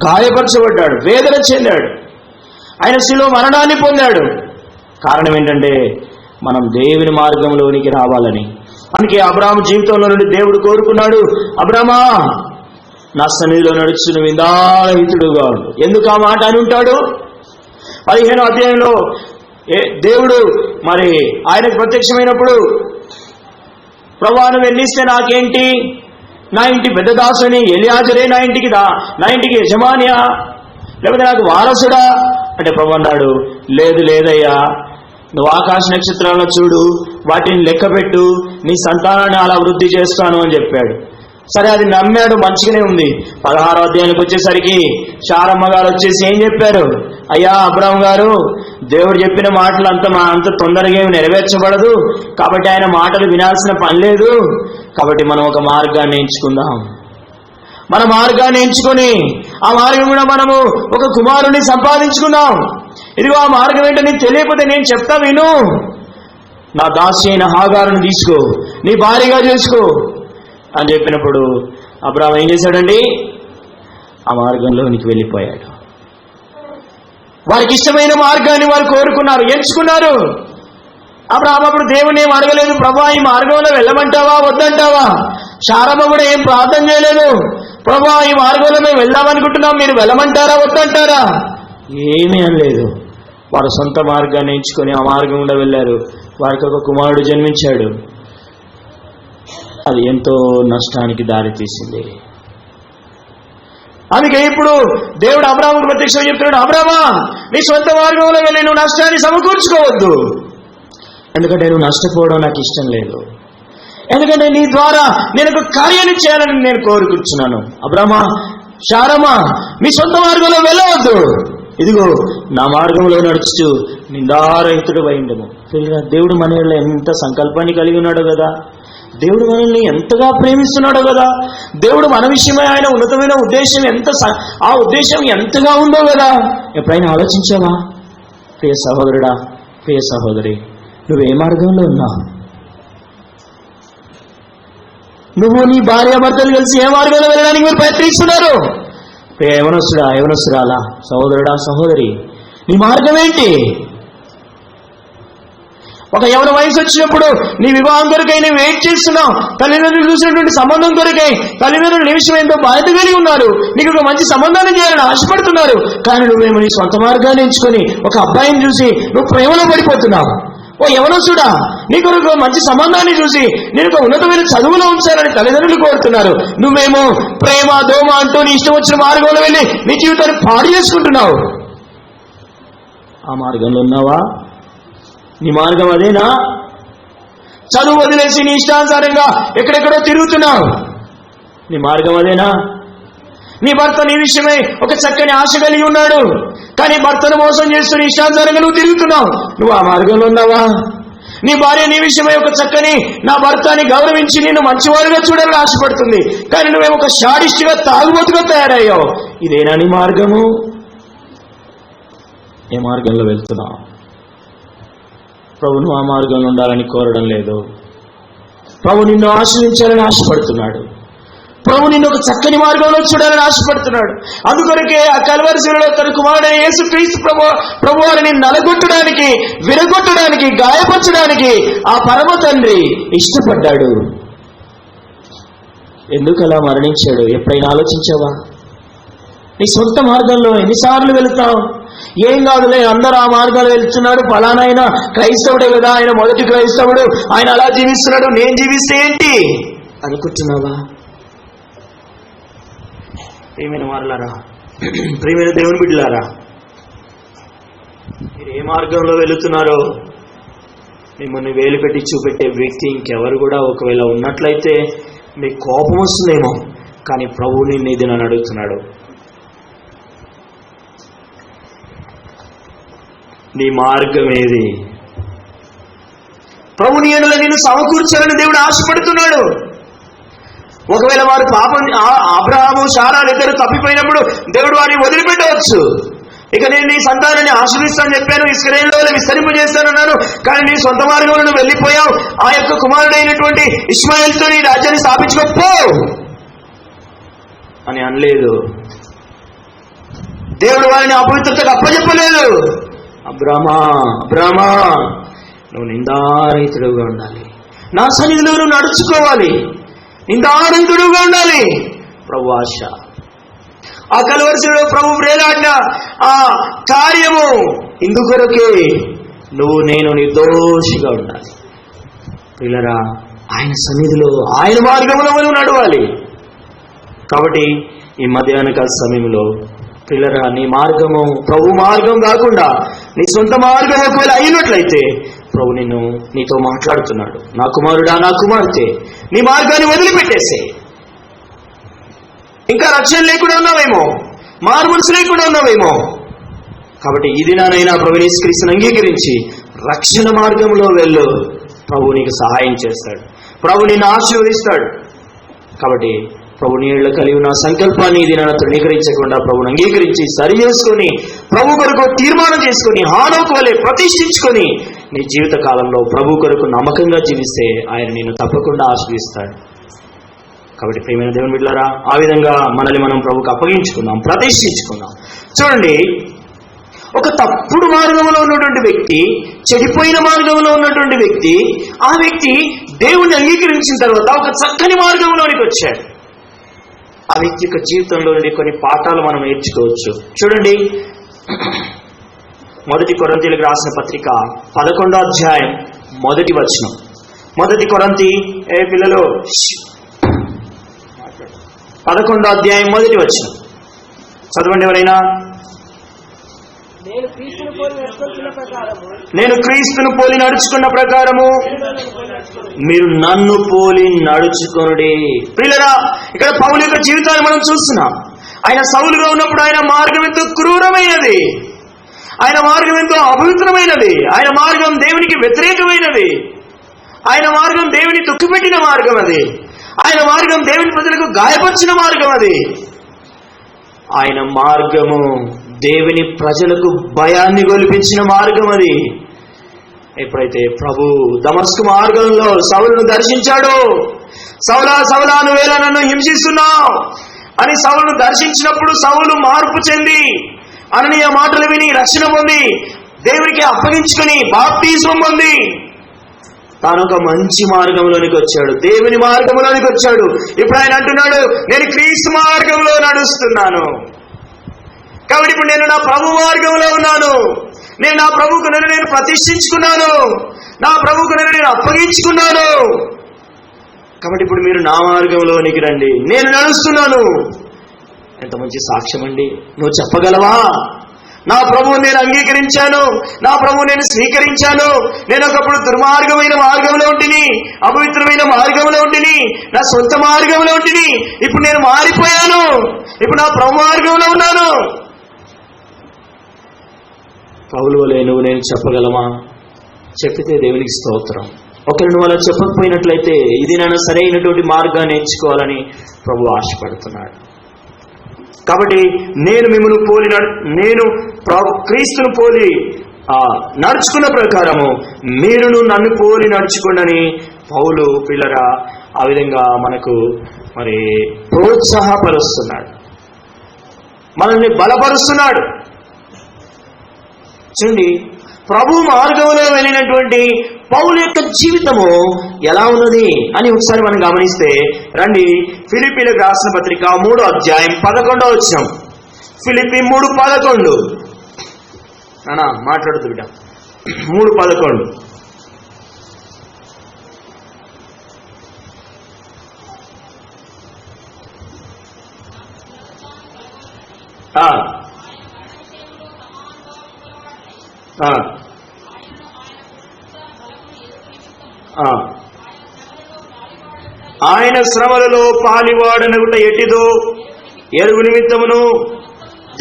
గాయపరచబడ్డాడు, వేదన చెందాడు. ఆయన శిలువ మరణాన్ని పొందాడు. కారణం ఏంటంటే మనం దేవుని మార్గంలోనికి రావాలని. అందుకే అబ్రాహాము జీవితంలో నుండి దేవుడు కోరుకున్నాడు, అబ్రామా నా సన్నిధిలో నడుచు నువ్వు నిందారహితుడుగా ఉండు. ఎందుకు ఆ మాట అని ఉంటాడు? 15వ అధ్యాయంలో దేవుడు మరి ఆయనకు ప్రత్యక్షమైనప్పుడు, ప్రభువా నువ్వు ఎన్నిస్తే నాకేంటి, నా ఇంటి పెద్ద దాసుని ఎలియాజరే నా ఇంటికి యజమానియా, లేకపోతే నాకు వారసుడా అంటే ప్రభు అన్నాడు, లేదు లేదయ్యా, నువ్వు ఆకాశ నక్షత్రాలను చూడు, వాటిని లెక్కపెట్టు, నీ సంతానాన్ని అలా వృద్ధి చేస్తాను అని చెప్పాడు. సరే, అది నమ్మాడు, మంచిగానే ఉంది. 16వ అధ్యాయానికి వచ్చేసరికి శారమ్మ గారు వచ్చేసి ఏం చెప్పారు? అయ్యా అబ్రాహం గారు, దేవుడు చెప్పిన మాటలు అంత తొందరగా ఏమి నెరవేర్చబడదు, కాబట్టి ఆయన మాటలు వినాల్సిన పని లేదు. కాబట్టి మనం ఒక మార్గాన్ని ఎంచుకుందాం. మన మార్గాన్ని ఎంచుకొని ఆ మార్గం కూడా మనము ఒక కుమారుని సంపాదించుకుందాం. ఇదిగో ఆ మార్గం ఏంటో నీకు తెలియకపోతే నేను చెప్తా, విను. నా దాసి అయిన హాగారుని తీసుకో, నీ భార్యగా చేసుకో అని చెప్పినప్పుడు అబ్రాహం ఏం చేశాడండి? ఆ మార్గంలోనికి వెళ్ళిపోయాడు. వారికి ఇష్టమైన మార్గాన్ని వారు కోరుకున్నారు, ఎంచుకున్నారు. అబ్రాహం అప్పుడు దేవుని ఏం అడగలేదు, ప్రభువా ఈ మార్గంలో వెళ్ళమంటావా వద్దంటావా? శారమ్మ కూడా ఏం ప్రార్థన చేయలేదు, ప్రభువా ఈ మార్గంలో మేము వెళ్దామనుకుంటున్నాం, మీరు వెళ్ళమంటారా వద్దంటారా? ఏమీ అనలేదు. వారు సొంత మార్గాన్ని ఎంచుకొని ఆ మార్గం కూడా వెళ్ళారు. వారికి ఒక కుమారుడు జన్మించాడు. అది ఎంతో నష్టానికి దారి తీసింది. అందుకే ఇప్పుడు దేవుడు అబ్రాహాముకు ప్రత్యక్షంగా చెప్తున్నాడు, అబ్రాహమా నీ సొంత మార్గంలో వెళ్ళి నువ్వు నష్టాన్ని సమకూర్చుకోవద్దు. ఎందుకంటే నువ్వు నష్టపోవడం నాకు ఇష్టం లేదు. ఎందుకంటే నీ ద్వారా నేను ఒక కార్యాన్ని చేయాలని నేను కోరుకుంటున్నాను. అబ్రాహమా, శారమ్మ, మీ సొంత మార్గంలో వెళ్ళవద్దు, ఇదిగో నా మార్గంలో నడుచు నిందారహితుడు అయిండము. దేవుడు మనలో ఎంత సంకల్పాన్ని కలిగి ఉన్నాడో కదా, దేవుడు మనల్ని ఎంతగా ప్రేమిస్తున్నాడో కదా, దేవుడు మన విషయమై ఆయన ఉన్నతమైన ఉద్దేశం ఆ ఉద్దేశం ఎంతగా ఉందో కదా. ఎప్పుడైనా ఆలోచించావా? ప్రియ సహోదరుడా, ప్రియ సహోదరి, నువ్వే మార్గంలో ఉన్నావు? నువ్వు నీ భార్యాభర్తలు కలిసి ఏ మార్గంలో వెళ్ళడానికి మీరు ప్రయత్నిస్తున్నారు? యవనస్తురాలా, సహోదరుడా, సహోదరి, నీ మార్గం ఏంటి? ఒక యవన వయసు వచ్చినప్పుడు నీ వివాహం కొరకై నువ్వు వెయిట్ చేస్తున్నావు. తల్లిదండ్రులు చూసినటువంటి సంబంధం కొరకై తల్లిదండ్రులు నీ విషయం ఎంతో బాధ్యత కలిగి ఉన్నారు, నీకు ఒక మంచి సంబంధాన్ని చేయాలని ఆశపడుతున్నారు. కానీ నువ్వేమో నీ సొంత మార్గాన్ని ఎంచుకొని ఒక అబ్బాయిని చూసి నువ్వు ప్రేమలో పడిపోతున్నావు. ఓ యవనస్తుడా, నీకు ఒక మంచి సంబంధాన్ని చూసి నేను ఒక ఉన్నతమైన చదువులో ఉంచాలని తల్లిదండ్రులు కోరుతున్నారు. నువ్వేమో ప్రేమ దోమ అంటూ నీ ఇష్టం వచ్చిన మార్గంలో వెళ్ళి నీ జీవితాన్ని పాడు చేసుకుంటున్నావు. ఆ మార్గంలో ఉన్నావా? నీ మార్గం అదేనా? చదువు వదిలేసి నీ ఇష్టానుసారంగా ఎక్కడెక్కడో తిరుగుతున్నావు. నీ మార్గం అదేనా? నీ భర్త నీ విషయమై ఒక చక్కని ఆశ కలిగి ఉన్నాడు, కానీ భర్తను మోసం చేస్తూ ఇష్టానుసారంగా నువ్వు తిరుగుతున్నావు. నువ్వు ఆ మార్గంలో ఉన్నావా? నీ భార్య నీ విషయమై ఒక చక్కని నా భర్తని గౌరవించి నిన్ను మంచివాడుగా చూడాలని ఆశపడుతుంది, కానీ నువ్వేమో ఒక షాడిస్ట్గా తాగుబోతుగా తయారయ్యావు. ఇదేనా నీ మార్గము? ఏ మార్గంలో వెళ్తున్నావు? ప్రభు నువ్వు ఆ మార్గంలో ఉండాలని కోరడం లేదు. ప్రభు నిన్ను ఆశ్రయించాలని ఆశపడుతున్నాడు. ప్రభు నిన్ను ఒక చక్కని మార్గంలో చూడాలని ఆశపడుతున్నాడు. అందుకొరకే ఆ కల్వరి శిలువలో తన కుమారుడైన యేసుక్రీస్తు ప్రభు వారిని నలగొట్టడానికి, విరగొట్టడానికి, గాయపరచడానికి ఆ పరమ తండ్రి ఇష్టపడ్డాడు. ఎందుకు అలా మరణించాడు? ఎప్పుడైనా ఆలోచించావా? నీ సొంత మార్గంలో ఎన్నిసార్లు వెళుతావు? ఏం కాదులే, అందరూ ఆ మార్గాలు వెళ్తున్నాడు, ఫలానైనా క్రైస్తవుడే కదా, ఆయన మొదటి క్రైస్తవుడు, ఆయన అలా జీవిస్తున్నాడు, నేను జీవిస్తే ఏంటి అనుకుంటున్నావా? ప్రియమైన వారలారా, ప్రియమైన దేవుని బిడ్డలారా, మీరు ఏ మార్గంలో వెళుతున్నారో మిమ్మల్ని వేలు పెట్టి చూపెట్టే వ్యక్తి ఇంకెవరు కూడా ఒకవేళ ఉన్నట్లయితే మీకు కోపం వస్తుందేమో, కానీ ప్రభువు నిన్ను ఇది నన్ను అడుగుతున్నాడు. నీ మార్గం ఏది? ప్రభుని యేడల నిన్ను సమకూర్చాలని దేవుడు ఆశపడుతున్నాడు. ఒకవేళ వారు పాపం, అబ్రహాము శారాలు ఇద్దరు తప్పిపోయినప్పుడు దేవుడు వారిని వదిలిపెట్టవచ్చు. ఇక నేను నీ సంతానాన్ని ఆశీర్వదిస్తానని చెప్పాను, ఇశ్రాయేలులో విస్తరింపజేస్తానన్నాను, కానీ నీ సొంత మార్గంలో నువ్వు వెళ్ళిపోయావు, ఆ యొక్క కుమారుడైనటువంటి ఇష్మాయేలుతో నీ రాజ్యాన్ని స్థాపించుకోపో అని అనలేదు. దేవుడు వారిని అపవిత్రతకు అప్పచెప్పలేదు. అబ్రహమా నువ్వు నిందారహితుడుగా ఉండాలి, నా సన్నిధిలో నువ్వు నడుచుకోవాలి, నిందారహితుడుగా ఉండాలి. ప్రభు ఆశ. ఆ కల్వరి శిలువలో ప్రభు ప్రేలాడిన ఆ కార్యము ఇందుకొరకే నువ్వు నేను నిర్దోషిగా ఉండాలి. పిల్లరా, ఆయన సన్నిధిలో ఆయన మార్గంలో మనం నడవాలి. కాబట్టి ఈ మధ్యాహ్నకాల సమయంలో పిల్లరా, నీ మార్గము ప్రభు మార్గం కాకుండా నీ సొంత మార్గం ఒకవేళ అయినట్లయితే ప్రభు నీతో మాట్లాడుతున్నాడు. నా కుమారుడా, నా కుమార్తె, నీ మార్గాన్ని వదిలిపెట్టేసే. ఇంకా రక్షణ లేకుండా ఉన్నావేమో, మారు మనసు లేకుండా ఉన్నావేమో. కాబట్టి ఈ దినానైనా ప్రభు యేసుక్రీస్తుని అంగీకరించి రక్షణ మార్గంలో వెళ్ళు. ప్రభు నీకు సహాయం చేస్తాడు, ప్రభు నిన్ను ఆశీర్వదిస్తాడు. కాబట్టి ప్రభు నీళ్ళ కలిగి ఉన్న సంకల్పాన్ని ఇది నన్ను తృణీకరించకుండా ప్రభుని అంగీకరించి సరి చేసుకొని ప్రభు కొరకు తీర్మానం చేసుకొని హానోకు వలె ప్రతిష్ఠించుకొని నీ జీవిత కాలంలో ప్రభు కొరకు నమ్మకంగా జీవిస్తే ఆయన నిన్ను తప్పకుండా ఆశీర్వదిస్తాడు. కాబట్టి ప్రియమైన దేవుని బిడ్డలారా, ఆ విధంగా మనల్ని మనం ప్రభుకు అప్పగించుకుందాం, ప్రతిష్ఠించుకుందాం. చూడండి, ఒక తప్పుడు మార్గంలో ఉన్నటువంటి వ్యక్తి, చెడిపోయిన మార్గంలో ఉన్నటువంటి వ్యక్తి, ఆ వ్యక్తి దేవుణ్ణి అంగీకరించిన తర్వాత ఒక చక్కని మార్గంలోనికి వచ్చాడు. ఆ వ్యక్తి యొక్క జీవితంలో నుండి కొన్ని పాఠాలు మనం నేర్చుకోవచ్చు. చూడండి, 1 కొరింథీయులకు రాసిన పత్రిక 11వ అధ్యాయం 1వ వచనం. 1 కొరింథీ పిల్లలు 11వ అధ్యాయం 1వ వచనం చదవండి ఎవరైనా. నేను క్రీస్తును పోలి నడుచుకున్న ప్రకారము మీరు నన్ను పోలి నడుచుకొనుడి. ప్రియులారా, ఇక్కడ పౌలు యొక్క జీవితాన్ని మనం చూస్తున్నాం. ఆయన సౌలుగా ఉన్నప్పుడు ఆయన మార్గం ఎంతో క్రూరమైనది, ఆయన మార్గం ఎంతో అపవిత్రమైనది, ఆయన మార్గం దేవునికి వ్యతిరేకమైనది, ఆయన మార్గం దేవుని దుఃఖపెట్టిన మార్గం అది, ఆయన మార్గం దేవుని ప్రజలకు గాయపరిచిన మార్గం అది. ఆయన మార్గము దేవుని ప్రజలకు భయాన్ని గొలిపించిన మార్గం అది. ఎప్పుడైతే ప్రభు దమస్కు మార్గంలో సౌలును దర్శించాడో, సౌలా సౌలా నువ్వేలా నన్ను హింసిస్తున్నావు అని సౌలును దర్శించినప్పుడు సౌలు మార్పు చెంది అననీయ మాటలు విని రక్షణ పొంది దేవునికి అప్పగించుకొని బాప్తిస్మం పొంది తాను ఒక మంచి మార్గంలోనికి వచ్చాడు, దేవుని మార్గంలోనికి వచ్చాడు. ఇప్పుడు ఆయన అంటున్నాడు, నేను క్రీస్తు మార్గంలో నడుస్తున్నాను. కాబట్టి ఇప్పుడు నేను నా ప్రభు మార్గంలో ఉన్నాను, నేను నా ప్రభువుకు నేను ప్రతిష్ఠించుకున్నాను, నా ప్రభువుకు నేను అప్పగించుకున్నాను. కాబట్టి ఇప్పుడు మీరు నా మార్గంలోనికి రండి, నేను నడుస్తున్నాను. ఎంత మంచి సాక్ష్యం అండి! నువ్వు చెప్పగలవా? నా ప్రభువు నేను అంగీకరించాను, నా ప్రభువు నేను స్వీకరించాను. నేను ఒకప్పుడు దుర్మార్గమైన మార్గంలో ఉంటిని, అపవిత్రమైన మార్గంలో ఉంటిని, నా సొంత మార్గంలో ఉంటిని. ఇప్పుడు నేను మారిపోయాను, ఇప్పుడు నా ప్రభు మార్గంలో ఉన్నాను. పౌలు వలె నువ్వు నేను చెప్పగలమా? చెప్పితే దేవునికి స్తోత్రం. ఒకరిని వాళ్ళ చెప్పకపోయినట్లయితే ఇది నేను సరైనటువంటి మార్గాన్ని ఎంచుకోవాలని ప్రభు ఆశపడుతున్నాడు. కాబట్టి నేను మిమ్మల్ని పోలి నేను క్రీస్తును పోలి నడుచుకున్న ప్రకారము మీరును నన్ను పోలి నడుచుకోండి పౌలు పిల్లరా ఆ విధంగా మనకు మరి ప్రోత్సాహపరుస్తున్నాడు, మనల్ని బలపరుస్తున్నాడు. చూడండి, ప్రభు మార్గంలో వెళ్ళినటువంటి పౌలు యొక్క జీవితము ఎలా ఉన్నది అని ఒకసారి మనం గమనిస్తే రండి. ఫిలిప్పీలకు రాసిన పత్రిక 3వ అధ్యాయం 11వ వచనం. ఫిలిప్పీ 3:11 అనా మాట్లాడుతూ బిడ్డ. 3:11 ఆయన శ్రమలలో పాలివాడనగుట ఎట్టిదో ఎరుగు నిమిత్తమును,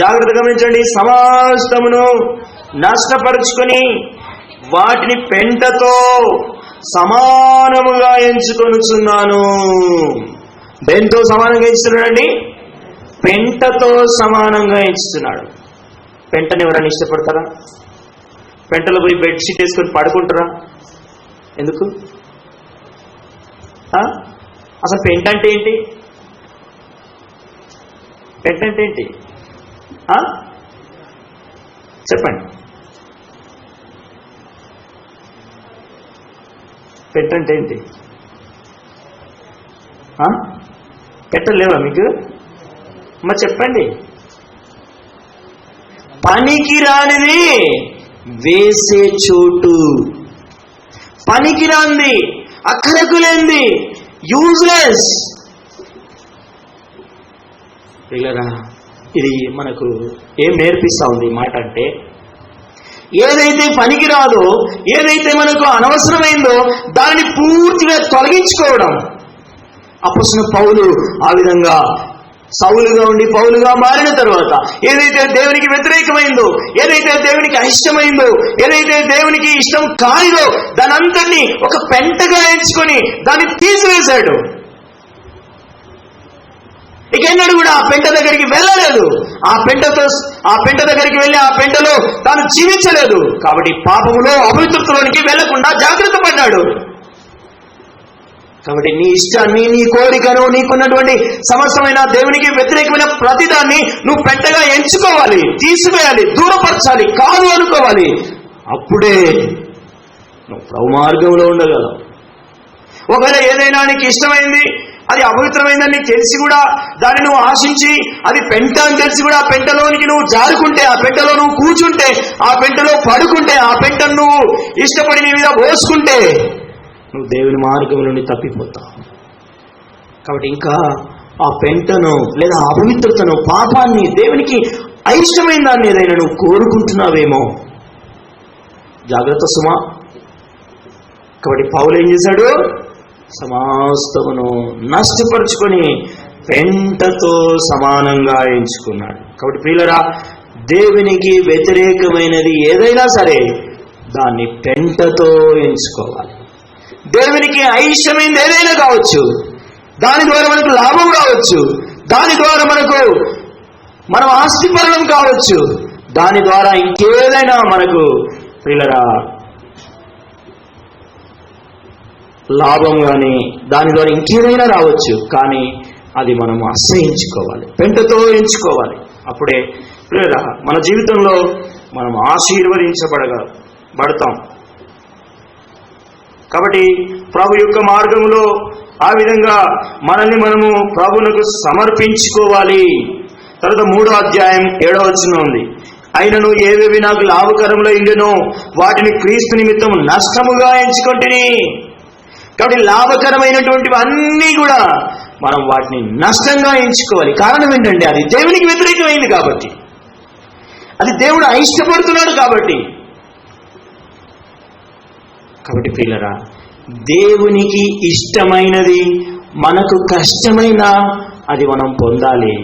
జాగ్రత్త గమనించండి, సమస్తమును నష్టపరుచుకొని వాటిని పెంటతో సమానముగా ఎంచుకొనుచున్నాను. దేంతో సమానంగా ఎంచుతున్నాడండి? పెంటతో సమానంగా ఎంచుతున్నాడు. పెంటను ఎవరైనా ఇష్టపడతారా? పెంటలో పోయి బెడ్షీట్ వేసుకొని పడుకుంటారా? ఎందుకు? అసలు పెంట అంటే ఏంటి? పెంట అంటే ఏంటి చెప్పండి. పెంట అంటే ఏంటి? పెట్టలు లేవా మీకు? మరి చెప్పండి. పనికి రానిది వేసే చోటు, పనికి రాంది, అక్కరకు లేనిది, యూజ్లెస్. పిల్లరా, ఇది మనకు ఏం నేర్పిస్తా ఉంది మాట అంటే, ఏదైతే పనికి రాదో, ఏదైతే మనకు అనవసరమైందో దాన్ని పూర్తిగా తొలగించుకోవడం. అపొస్తలుడైన పౌలు ఆ విధంగా సౌలుగా ఉండి పౌలుగా మారిన తర్వాత ఏదైతే దేవునికి వ్యతిరేకమైందో, ఏదైతే దేవునికి అయిష్టమైందో, ఏదైతే దేవునికి ఇష్టం కానిదో దానంతటినీ ఒక పెంటగా ఎంచుకొని దాన్ని తీసివేశాడు. ఇకెన్నడూ కూడా ఆ పెంట దగ్గరికి వెళ్ళలేదు. ఆ పెంట దగ్గరికి వెళ్ళి ఆ పెంటలో తాను జీవించలేదు. కాబట్టి పాపములో అపవిత్రతలోనికి వెళ్లకుండా జాగ్రత్త పడ్డాడు. కాబట్టి నీ ఇష్టాన్ని, నీ కోరికను, నీకున్నటువంటి సమస్తమైన దేవునికి వ్యతిరేకమైన ప్రతిదాన్ని నువ్వు పెంటగా ఎంచుకోవాలి, తీసివేయాలి, దూరపరచాలి, కాదు అనుకోవాలి. అప్పుడే నువ్వు ప్రభు మార్గంలో ఉండగలవు. ఒకవేళ ఏదైనా నీకు ఇష్టమైంది, అది అపవిత్రమైందని తెలిసి కూడా దాన్ని నువ్వు ఆశించి అది పెంట అని తెలిసి కూడా ఆ పెంటలోనికి నువ్వు జారుకుంటే, ఆ పెంటలో నువ్వు కూర్చుంటే, ఆ పెంటలో పడుకుంటే, ఆ పెంటను నువ్వు ఇష్టపడి నీ మీద పోసుకుంటే నువ్వు దేవుని మార్గం నుండి తప్పిపోతావు. కాబట్టి ఇంకా ఆ పెంటను లేదా అపవిత్రతను, పాపాన్ని, దేవునికి అయిష్టమైన దాన్ని ఏదైనా నువ్వు కోరుకుంటున్నావేమో, జాగ్రత్త సుమా. కాబట్టి పౌలు ఏం చేశాడు? సమస్తమును నష్టపరుచుకొని పెంటతో సమానంగా ఎంచుకున్నాడు. కాబట్టి ప్రియులరా, దేవునికి వ్యతిరేకమైనది ఏదైనా సరే దాన్ని పెంటతో ఎంచుకోవాలి. దేవునికి అయిష్టమైనది ఏదైనా కావచ్చు, దాని ద్వారా మనకు లాభం రావచ్చు, దాని ద్వారా మనం ఆస్తిపరణం కావచ్చు, దాని ద్వారా ఇంకేదైనా మనకు ప్రియులరా లాభం కానీ దాని ద్వారా ఇంకేదైనా రావచ్చు. కానీ అది మనం అసహించుకోవాలి, పెంటతో ఎంచుకోవాలి. అప్పుడే ప్రియులరా మన జీవితంలో మనం ఆశీర్వదించబడతాం. కాబట్టి ప్రభు యొక్క మార్గంలో ఆ విధంగా మనల్ని మనము ప్రభువునకు సమర్పించుకోవాలి. తర్వాత 3వ అధ్యాయం 7వ వచనం ఉంది. అయినను ఏవేవి నాకు లాభకరములో ఉండెనో వాటిని క్రీస్తు నిమిత్తం నష్టముగా ఎంచుకొంటిని. కాబట్టి లాభకరమైనటువంటివి అన్నీ కూడా మనం వాటిని నష్టంగా ఎంచుకోవాలి. కారణం ఏంటంటే అది దేవునికి వ్యతిరేకమైంది కాబట్టి, అది దేవుడు అయిష్టపడుతున్నాడు కాబట్టి. కాబట్టి ప్రియులరా, దేవునికి ఇష్టమైనది మనకు కష్టమైన అది మనం పొందాలి.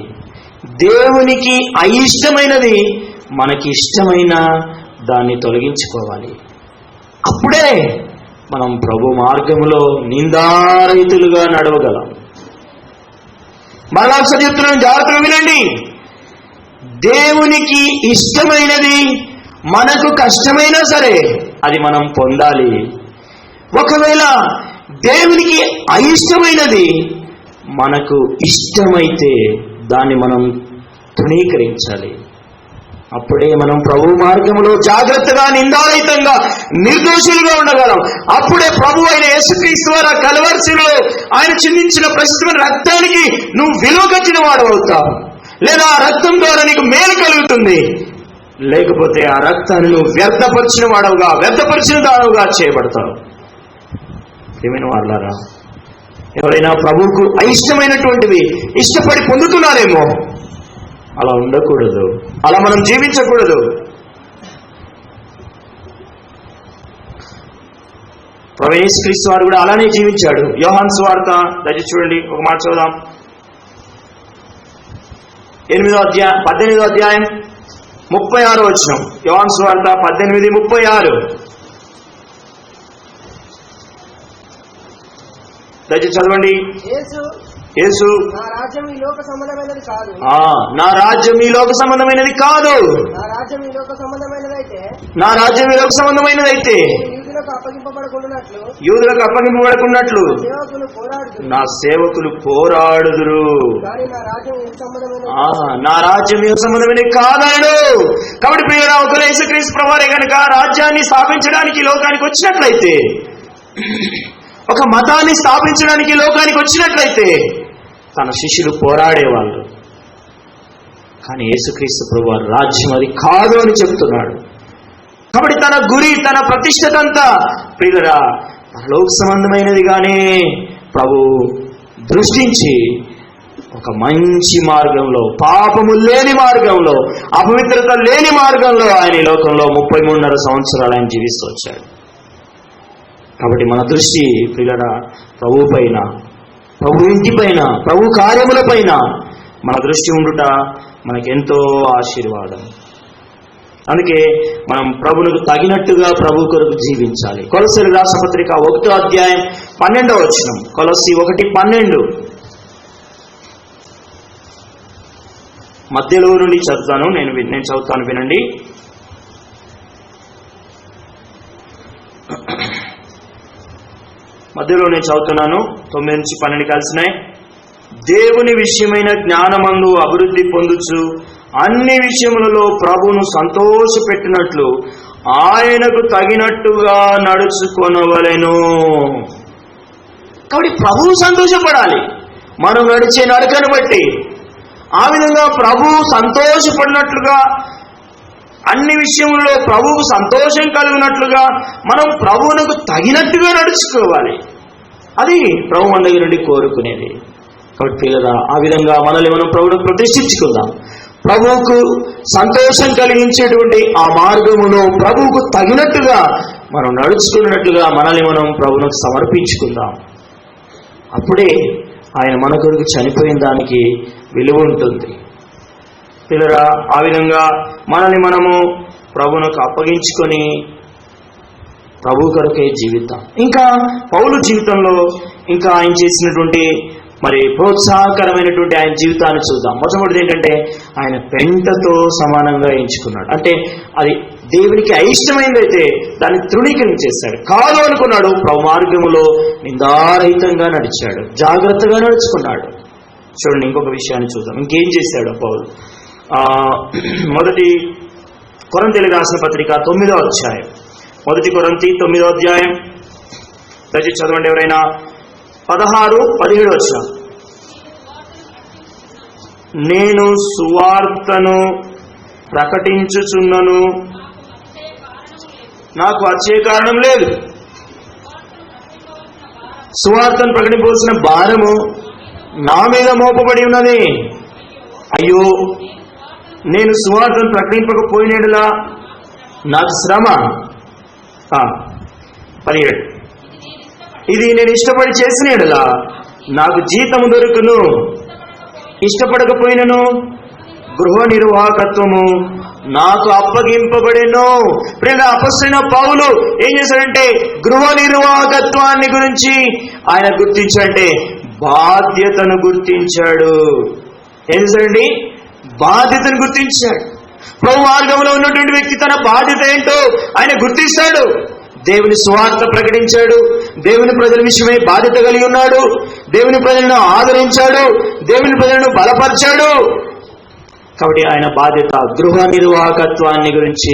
దేవునికి అయిష్టమైనది మనకి ఇష్టమైన దాన్ని తొలగించుకోవాలి. అప్పుడే మనం ప్రభు మార్గంలో నిందారహితులుగా నడవగలం. మరలా చెప్తున్నాను, జాగ్రత్తగా వినండి. దేవునికి ఇష్టమైనది మనకు కష్టమైనా సరే అది మనం పొందాలి. ఒకవేళ దేవునికి అయిష్టమైనది మనకు ఇష్టమైతే దాన్ని మనం తృణీకరించాలి. అప్పుడే మనం ప్రభు మార్గంలో జాగ్రత్తగా, నిందారహితంగా, నిర్దోషులుగా ఉండగలం. అప్పుడే ప్రభు అయిన యేసుక్రీస్తు ద్వారా కలవరిశిలో ఆయన చిందించిన ప్రసిద్ధమైన రక్తానికి నువ్వు విలువ కట్టిన వాడు అవుతావు. లేదా ఆ రక్తం ద్వారా నీకు మేలు కలుగుతుంది. లేకపోతే ఆ రక్తాన్ని నువ్వు వ్యర్థపరిచిన దానవుగా చేయబడతావు. ఏమైనా వాళ్ళారా, ఎవరైనా ప్రభువుకు అయిష్టమైనటువంటివి ఇష్టపడి పొందుతున్నారేమో. అలా ఉండకూడదు, అలా మనం జీవించకూడదు. ప్రభువు యేసుక్రీస్తు వారు కూడా అలానే జీవించాడు. యోహాను సువార్త దయచేసి చూడండి, ఒక మాట చదువుదాం. 18వ అధ్యాయం 36వ వచనం. యోహాను సువార్త 18:36. దయచేసి చదవండి. యేసు నా రాజ్యం ఈ లోక సంబంధమైనది కాదు. నా రాజ్యం ఈ లోక సంబంధమైనదైతే యూదులకు అప్పగింపబడకున్నట్లు నా సేవకులు పోరాడుదురు. నా రాజ్యం ఈ సంబంధమైనది కాదనడు. కాబట్టి ప్రియుడా, ఒకవేళ యేసుక్రీస్తు ప్రభువారే కనుక రాజ్యాన్ని స్థాపించడానికి లోకానికి వచ్చినట్లయితే, ఒక మతాన్ని స్థాపించడానికి లోకానికి వచ్చినట్లయితే తన శిష్యులు పోరాడేవాళ్ళు. కానీ యేసుక్రీస్తు ప్రభువారు రాజ్యం అది కాదు అని చెప్తున్నాడు. కాబట్టి తన గురి, తన ప్రతిష్టతంతా ప్రియులరా లోక సంబంధమైనదిగానే ప్రభు దృష్టించి ఒక మంచి మార్గంలో, పాపము లేని మార్గంలో, అపవిత్రత లేని మార్గంలో ఆయన ఈ లోకంలో 33.5 సంవత్సరాలు ఆయన జీవిస్తూ వచ్చాడు. కాబట్టి మన దృష్టి ప్రియులరా ప్రభు పైన, ప్రభు ఇంటి పైన, ప్రభు కార్యముల పైన మన దృష్టి ఉండుట మనకెంతో ఆశీర్వాదం. అందుకే మనం ప్రభువుకు తగినట్టుగా ప్రభు కొరకు జీవించాలి. కొలస్సీలకు రాసిన పత్రిక 1వ అధ్యాయం 12వ వచనం. కొలస్సీ 1:12 మధ్యలో నుండి చదువుతాను. నేను చదువుతాను, వినండి. మధ్యలో నేను చదువుతున్నాను. 9 నుంచి 12 కలిసినాయి. దేవుని విషయమైన జ్ఞానమందు అభివృద్ధి పొందుచు అన్ని విషయములలో ప్రభువును సంతోషపెట్టినట్లు ఆయనకు తగినట్టుగా నడుచుకొనవలెను. కాబట్టి ప్రభువు సంతోషపడాలి మనం నడిచే నడకను బట్టి. ఆ విధంగా ప్రభువు సంతోషపడినట్లుగా, అన్ని విషయంలో ప్రభువుకు సంతోషం కలిగినట్లుగా మనం ప్రభువునకు తగినట్టుగా నడుచుకోవాలి. అది ప్రభు మన దగ్గర నుండి కోరుకునేది. కాబట్టి పిల్లరా, ఆ విధంగా మనల్ని మనం ప్రభువును ప్రతిష్ఠించుకుందాం. ప్రభువుకు సంతోషం కలిగించేటువంటి ఆ మార్గములో ప్రభువుకు తగినట్టుగా మనం నడుచుకున్నట్లుగా మనల్ని మనం ప్రభువుకు సమర్పించుకుందాం. అప్పుడే ఆయన మన కొరకు చనిపోయిన దానికి విలువ ఉంటుంది. పిల్లరా, ఆ విధంగా మనల్ని మనము ప్రభువునకు అప్పగించుకొని ప్రభు కొరకే జీవితం. ఇంకా పౌలు జీవితంలో ఇంకా ఆయన చేసినటువంటి ప్రోత్సాహకరమైనటువంటి ఆయన జీవితాన్ని చూద్దాం. మొట్టమొదటిది ఏంటంటే ఆయన పెంటతో సమానంగా ఎంచుకున్నాడు. అంటే అది దేవునికి అయిష్టమైనదైతే దాన్ని తృణీకరించేశాడు. కాదు అనుకున్నాడు. ప్రభు మార్గములో నిందారహితంగా నడిచాడు, జాగ్రత్తగా నడుచుకున్నాడు. చూడండి, ఇంకొక విషయాన్ని చూద్దాం. ఇంకేం చేశాడు పౌలు. 1 కొరింథీయులకు రాసిన పత్రిక 9వ అధ్యాయం. 1 కొరింథీ 9వ అధ్యాయం దయచేసి చదవండి ఎవరైనా. 16-17 వచనం. నేను సువార్తను ప్రకటించుచున్నను, నాకు వచ్చే కారణం లేదు. సువార్తను ప్రకటించవలసిన భారము నా మీద మోపబడి ఉన్నది. అయ్యో, నేను సువార్తను ప్రకటింపకపోయినలా నాకు శ్రమ. 17 ఇది నేను ఇష్టపడి చేసినలా నాకు జీతము దొరుకును, ఇష్టపడకపోయినను గృహ నిర్వాహకత్వము నాకు అప్పగింపబడెను. ప్రియుల అపొస్తలుడైన పౌలు ఏం చేశాడంటే గృహ నిర్వాహకత్వాన్ని గురించి ఆయన గుర్తించాడంటే బాధ్యతను గుర్తించాడు. ఏం చేశాడండి? బాధ్యతను గుర్తించాడు. ప్రభు మార్గంలో ఉన్నటువంటి వ్యక్తి తన బాధ్యత ఏంటో ఆయన గుర్తిస్తాడు. దేవుని సువార్త ప్రకటించాడు, దేవుని ప్రజల విషయమై బాధ్యత కలిగి ఉన్నాడు, దేవుని ప్రజలను ఆదరించాడు, దేవుని ప్రజలను బలపరిచాడు. కాబట్టి ఆయన బాధ్యత గృహ నిర్వాహకత్వాన్ని గురించి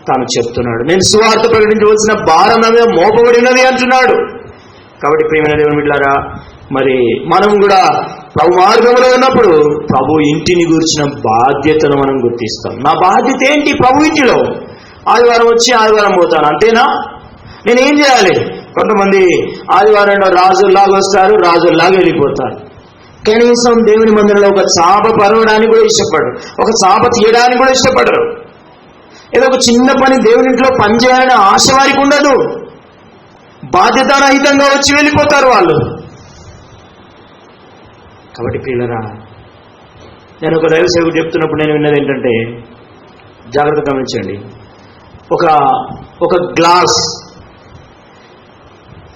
తాను చెప్తున్నాడు. నేను సువార్త ప్రకటించవలసిన భారం నా మీద మోపబడినది అంటున్నాడు. కాబట్టి ప్రియమైన దేవుని బిడ్డలారా, మరి మనం కూడా ప్రభు మార్గంలో ఉన్నప్పుడు ప్రభు ఇంటిని గురించిన బాధ్యతను మనం గుర్తిస్తాం. నా బాధ్యత ఏంటి? ప్రభు ఇంటిలో ఆదివారం వచ్చి ఆదివారం పోతాను, అంతేనా? నేనేం చేయాలి? కొంతమంది ఆదివారంలో రాజుల్లాగా వస్తారు, రాజుల్లాగా వెళ్ళిపోతారు. కనీసం దేవుని మందిరంలో ఒక చాప పరవడానికి కూడా ఇష్టపడరు, ఒక చాప తీయడానికి కూడా ఇష్టపడరు. ఏదో ఒక చిన్న పని దేవుని ఇంట్లో పని చేయాలని ఆశ వారికి ఉండదు. బాధ్యతారహితంగా వచ్చి వెళ్ళిపోతారు వాళ్ళు. కాబట్టి ప్రియులరా, నేను ఒక దైవ సేవకుడు చెప్తున్నప్పుడు నేను విన్నది ఏంటంటే, జాగ్రత్త గమనించండి. ఒక గ్లాస్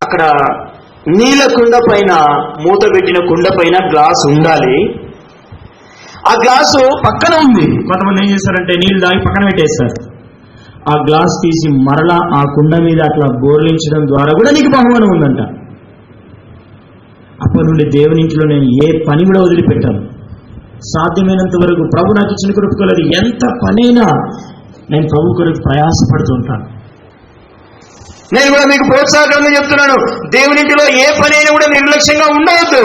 అక్కడ నీళ్ళ కుండ పైన, మూత పెట్టిన కుండ పైన గ్లాస్ ఉండాలి. ఆ గ్లాసు పక్కన ఉంది. కొంతమంది ఏం చేస్తారంటే నీళ్ళు తాగి పక్కన పెట్టేస్తారు. ఆ గ్లాస్ తీసి మరలా ఆ కుండ మీద అట్లా బోర్లించడం ద్వారా కూడా నీకు బహుమానం ఉందంట. అప్పటి నుండి దేవుని ఇంట్లో నేను ఏ పని కూడా వదిలిపెట్టాను. సాధ్యమైనంత వరకు ప్రభు నాకు ఇచ్చిన కృప కొలది ఎంత పనైనా నేను ప్రభు కొరకు ప్రయాసపడుతుంటాను. నేను కూడా మీకు ప్రోత్సాహంగా చెప్తున్నాను, దేవునింటిలో ఏ పని అయినా కూడా నిర్లక్ష్యంగా ఉండవద్దు.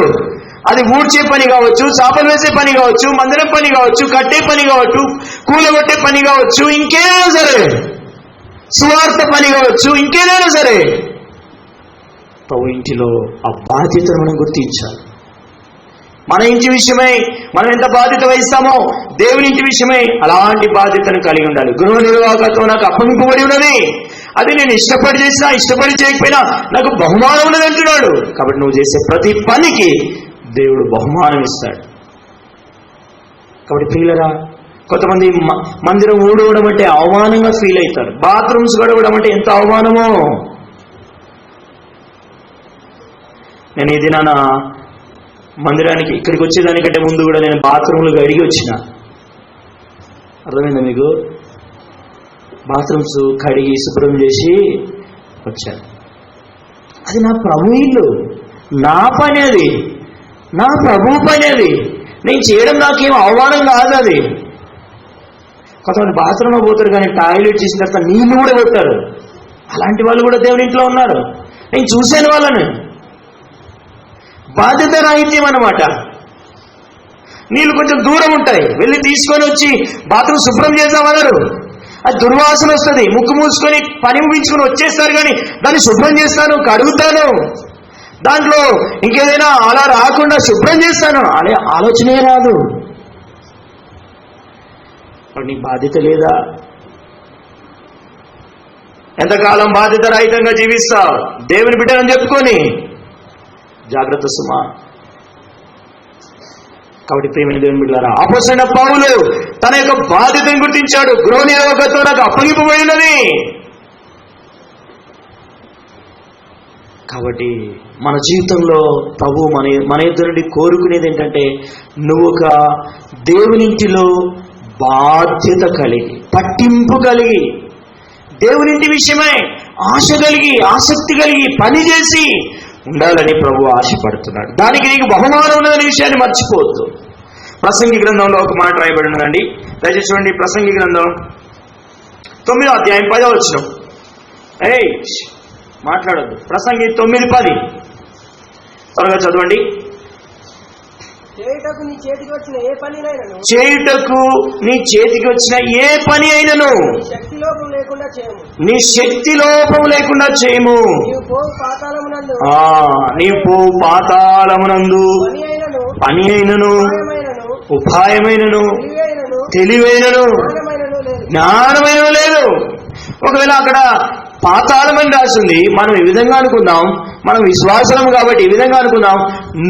అది ఊడ్చే పని కావచ్చు, చాపలు వేసే పని కావచ్చు, మందిరం పని కావచ్చు, కట్టే పని కావచ్చు, కూలగొట్టే పని కావచ్చు, ఇంకేదైనా సరే, సువార్త పని కావచ్చు, ఇంకేదైనా సరే, ప్రభు ఇంటిలో ఆ బాధ్యతను మనం గుర్తించాలి. మన ఇంటి విషయమై మనం ఎంత బాధ్యత వహిస్తామో దేవుని ఇంటి విషయమై అలాంటి బాధ్యతను కలిగి ఉండాలి. గృహ నిర్వాహకత్వం నాకు అప్పగింపబడి ఉన్నది, అది నేను ఇష్టపడి చేసినా ఇష్టపడి చేయకపోయినా నాకు బహుమానం ఉన్నది అంటున్నాడు. కాబట్టి నువ్వు చేసే ప్రతి పనికి దేవుడు బహుమానం ఇస్తాడు. కాబట్టి ప్రియులరా, కొంతమంది మందిరం ఊడవడం అంటే అవమానంగా ఫీల్ అవుతారు. బాత్రూమ్స్ గడవడం అంటే ఎంత అవమానమో. నేను ఈ దినాన మందిరానికి ఇక్కడికి వచ్చేదానికంటే ముందు కూడా నేను బాత్రూమ్లు గడిగి వచ్చిన. అర్థమైందా మీకు? బాత్రూమ్స్ కడిగి శుభ్రం చేసి వచ్చాను. అది నా ప్రభు ఇల్లు, నా పని, అది నా ప్రభు పని. అది నేను చేయడం నాకేం అవమానం కాదు. అది కొంతమంది బాత్రూంలో పోతారు కానీ టాయిలెట్ చేసిన తర్వాత నీళ్లు కూడా పెట్టారు. అలాంటి వాళ్ళు కూడా దేవుని ఇంట్లో ఉన్నారు. నేను చూశాను వాళ్ళని. బాధ్యత రాహిత్యం అన్నమాట. నీళ్ళు కొంచెం దూరం ఉంటాయి, వెళ్ళి తీసుకొని వచ్చి బాత్రూమ్ శుభ్రం చేద్దామన్నారు. అది దుర్వాసన వస్తుంది, ముక్కు మూసుకొని పని ముగించుకొని వచ్చేస్తారు. కానీ దాన్ని శుభ్రం చేస్తాను, కడుగుతాను, దాంట్లో ఇంకేదైనా అలా రాకుండా శుభ్రం చేస్తాను అనే ఆలోచనే రాదు. నీ బాధ్యత లేదా? ఎంతకాలం బాధ్యత రహితంగా జీవిస్తావు దేవుని బిడ్డని చెప్పుకొని? జాగ్రత్త సుమా. కాబట్టి ప్రియమైన దేవుని బిడ్డలారా, అపొస్తలుడైన పౌలు తన యొక్క బాధ్యతను గుర్తించాడు. గృహ నిర్వాహకత్వం నాకు అప్పగింపబడినది. కాబట్టి మన జీవితంలో ప్రభు మన ఇద్దరు నుండి కోరుకునేది ఏంటంటే, నువ్వు ఒక దేవునింటిలో బాధ్యత కలిగి, పట్టింపు కలిగి, దేవునింటి విషయమై ఆశ కలిగి, ఆసక్తి కలిగి పనిచేసి ఉండాలని ప్రభు ఆశపడుతున్నాడు. దానికి నీకు బహుమానం ఉన్నదనే విషయాన్ని మర్చిపోవద్దు. ప్రసంగి గ్రంథంలో ఒక మాట రాయబడి ఉన్నదండి. దయచేసి చూడండి, ప్రసంగి గ్రంథం 9వ అధ్యాయం 10వ వచనం. మాట్లాడద్దు. ప్రసంగి 9:10 త్వరగా చదవండి. చేయుటకు నీ చేతికి వచ్చిన ఏ పని అయినను నీ శక్తి లోపం లేకుండా చేయము. నీవు పోవు పాతాళమునందు పని అయినను, ఉపాయమైనను, తెలివైనను, జ్ఞానమైన లేదు. ఒకవేళ అక్కడ పాతాళమని రాసింది. మనం ఈ విధంగా అనుకుందాం, మనం విశ్వాసం కాబట్టి ఈ విధంగా అనుకుందాం,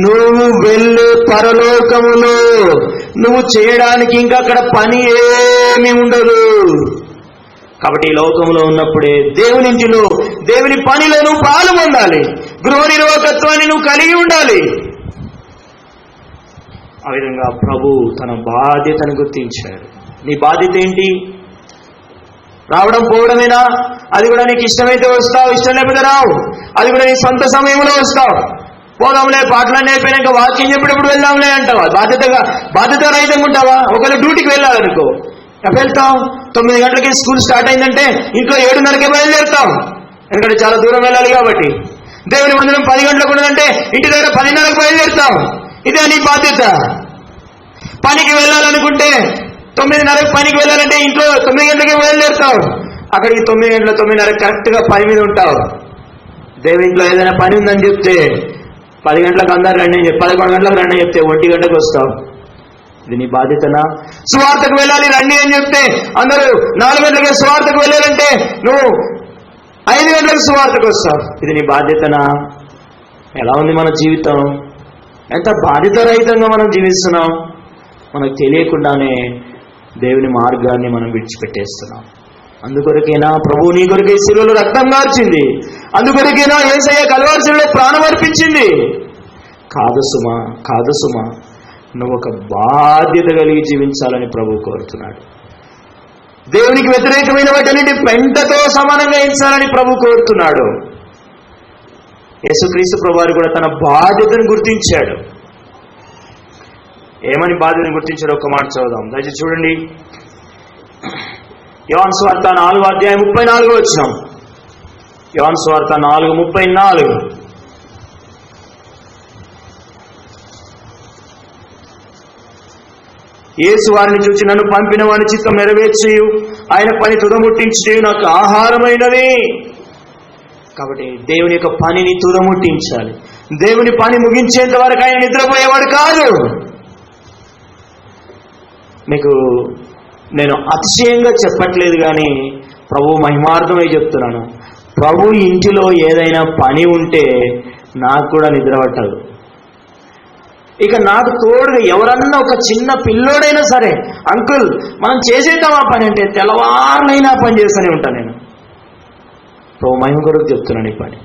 నువ్వు వెళ్ళు పరలోకములో, నువ్వు చేయడానికి ఇంకా అక్కడ పని ఏమీ ఉండదు. కాబట్టి ఈ లోకంలో ఉన్నప్పుడే దేవుని ఇంటిలో, దేవుని పనిలో నువ్వు పాలు పొందాలి. గృహ నిర్వాహకత్వాన్ని నువ్వు కలిగి ఉండాలి. ఆ విధంగా ప్రభు తన బాధ్యతను గుర్తించాడు. నీ బాధ్యత ఏంటి? రావడం పోవడమేనా? అది కూడా నీకు ఇష్టమైతే వస్తావు, ఇష్టం లేకపోతే రావు. అది కూడా నీ సొంత సమయంలో వస్తావు. పోదాంలే, పాటలన్నీ అయిపోయినాక వాక్యం చెప్పేటప్పుడు వెళ్దాంలే అంటావా? బాధ్యత రహితంగా ఉంటావా? ఒకవేళ డ్యూటీకి వెళ్ళాలనుకో, ఎప్పుడు వెళ్తాం? 9 గంటలకి స్కూల్ స్టార్ట్ అయిందంటే ఇంట్లో 7:30కే బయలుదేరుతాం, ఎందుకంటే చాలా దూరం వెళ్ళాలి కాబట్టి. దేవుని మందిరం 10 గంటలకు ఉన్నదంటే ఇంటి దగ్గర 10:30కు బయలుదేరుతాం. ఇదే నీ బాధ్యత. పనికి వెళ్ళాలనుకుంటే 9:30కు పనికి వెళ్ళాలంటే ఇంట్లో 9 గంటలకి బయలుదేరుతావు. అక్కడికి 9 గంటల 9:30 కరెక్ట్గా పని మీద ఉంటావు. దేవుని ఇంట్లో ఏదైనా పని ఉందని చెప్తే 10 గంటలకు అందరు రండి అని చెప్పి 11 గంటలకు రండి అని చెప్తే 1 గంటకు వస్తావు. ఇది నీ బాధ్యతనా? సువార్తకు వెళ్ళాలి రండి అని చెప్తే అందరూ 4 గంటలకి సువార్తకు వెళ్ళాలంటే నువ్వు 5 గంటలకు సువార్తకు వస్తావు. ఇది నీ బాధ్యతనా? ఎలా ఉంది మన జీవితం? ఎంత బాధ్యత రహితంగా మనం జీవిస్తున్నాం. మనకు తెలియకుండానే దేవుని మార్గాన్ని మనం విడిచిపెట్టేస్తున్నాం. అందుకొరకైనా ప్రభు నీ కొరకే శిలువలో రక్తం కార్చింది. అందుకొరకైనా యేసయ్య కల్వారి శిలువలో ప్రాణం అర్పించింది. కాదు సుమా, కాదు సుమా, నువ్వు ఒక బాధ్యత కలిగి జీవించాలని ప్రభు కోరుతున్నాడు. దేవునికి వ్యతిరేకమైన వాటన్నిటి పెంటతో సమానంగా ఎంచాలని ప్రభు కోరుతున్నాడు. యేసుక్రీస్తు ప్రభువారు కూడా తన బాధ్యతను గుర్తించాడు. ఏమని బాధ్యతను గుర్తించాడో ఒక మాట చదువుదాం, దయచేసి చూడండి. యోహాను సువార్త 4:34. యోహాను సువార్త 4:34. యేసు వారిని చూచి, నన్ను పంపిన వాని చిత్తం నెరవేర్చు, ఆయన పని తుదముట్టించి నాకు ఆహారమైనది. కాబట్టి దేవుని యొక్క పనిని తుదముట్టించాలి. దేవుని పని ముగించేంత వరకు ఆయన నిద్రపోయేవాడు కాదు. మీకు నేను అతిశయంగా చెప్పట్లేదు, కానీ ప్రభు మహిమార్థమై చెప్తున్నాను. ప్రభు ఇంటిలో ఏదైనా పని ఉంటే నాకు కూడా నిద్ర పట్టదు. ఇక నాకు తోడుగా ఎవరన్నా ఒక చిన్న పిల్లోడైనా సరే, అంకుల్ మనం చేసేద్దాం ఆ పని అంటే తెల్లవారునైనా పని చేస్తూనే ఉంటాను నేను. ప్రభు మహిమ కొరకు చెప్తున్నాను ఈ పని.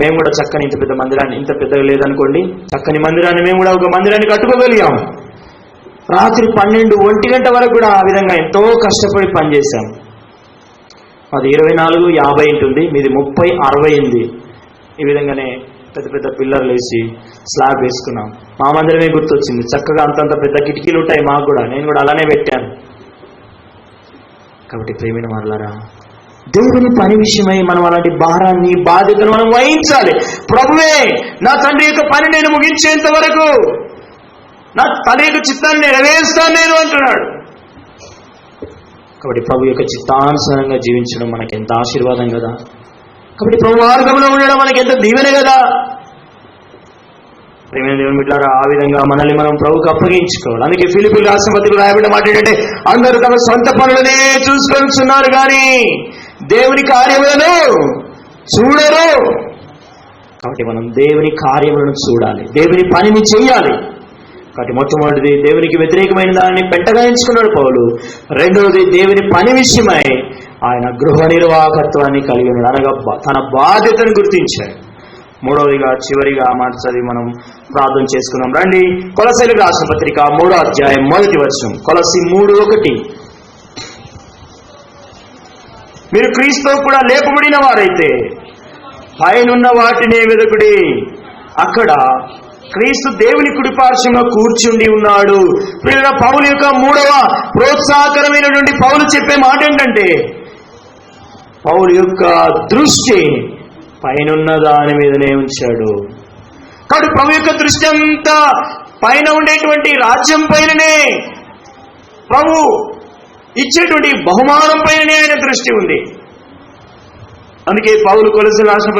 మేము కూడా చక్కని ఇంత పెద్ద మందిరాన్ని, ఇంత పెద్దగా లేదనుకోండి, చక్కని మందిరాన్ని మేము కూడా ఒక మందిరాన్ని కట్టుకోగలిగాం. రాత్రి 12-1 గంట వరకు కూడా ఆ విధంగా ఎంతో కష్టపడి పనిచేశాం. అది 24-50 ఉంటుంది, మీది 30-60. ఈ విధంగానే పెద్ద పెద్ద పిల్లర్లు వేసి స్లాబ్ వేసుకున్నాం. మా మందిరమే గుర్తొచ్చింది. చక్కగా అంతంత పెద్ద కిటికీలు ఉంటాయి మాకు కూడా, నేను కూడా అలానే పెట్టాను. కాబట్టి ప్రేమైన వారలారా, దేవుని పని విషయమై మనం అలాంటి భారాన్ని, బాధ్యతను మనం వహించాలి. ప్రభువే నా తండ్రి యొక్క పని నేను ముగించేంత వరకు నా తండ్రి యొక్క చిత్తాన్ని నెరవేరుస్తాను నేను అంటున్నాడు. కాబట్టి ప్రభు యొక్క చిత్తానుసారంగా జీవించడం మనకి ఎంత ఆశీర్వాదం కదా. కాబట్టి ప్రభు మార్గంలో ఉండడం మనకి ఎంత దీవెన కదా. ప్రేమైన దేవుని బిడ్డలారా, ఆ విధంగా మనల్ని మనం ప్రభువుకు అప్పగించుకోవాలి. అందుకే ఫిలిప్పీయులకు రాసిన పత్రికలో రాయబడిన మాట ఏంటంటే, అందరూ తమ సొంత పనులనే చూసుకొస్తున్నారు కానీ దేవుని కార్యములను చూడరు. కాబట్టి మనం దేవుని కార్యములను చూడాలి, దేవుని పనిని చెయ్యాలి. కాబట్టి మొట్టమొదటిది దేవునికి వ్యతిరేకమైన దాన్ని పెంటగా ఎంచుకున్నాడు పౌలు. రెండవది దేవుని పని విషయమై ఆయన గృహ నిర్వాహకత్వాన్ని కలిగి ఉన్నాడు, అనగా తన బాధ్యతను గుర్తించాడు. మూడవదిగా చివరిగా ఆ మాట చదివి మనం ప్రార్థన చేసుకున్నాం. రండి, కొలసీలకు రాసిన పత్రిక 3వ అధ్యాయం 1వ వచనం. కొలసీ 3:1. మీరు క్రీస్తుతో కూడా లేపబడిన వారైతే పైనున్న వాటినే వెదకుడి, అక్కడ క్రీస్తు దేవుని కుడిపార్శ్వంలో కూర్చుండి ఉన్నాడు. ప్రియులైన పౌలు యొక్క 3వ ప్రోత్సాహకరమైనటువంటి పౌలు చెప్పే మాట ఏంటంటే, పౌలు యొక్క దృష్టి పైనున్న దాని మీదనే ఉంచాడు. కాబట్టి ప్రభు యొక్క దృష్టి అంతా పైన ఉండేటువంటి రాజ్యం పైననే, ప్రభు ఇచ్చేటువంటి బహుమానం పైననే ఆయన దృష్టి ఉంది. అందుకే పౌలు కొలసీయులకు రాసిన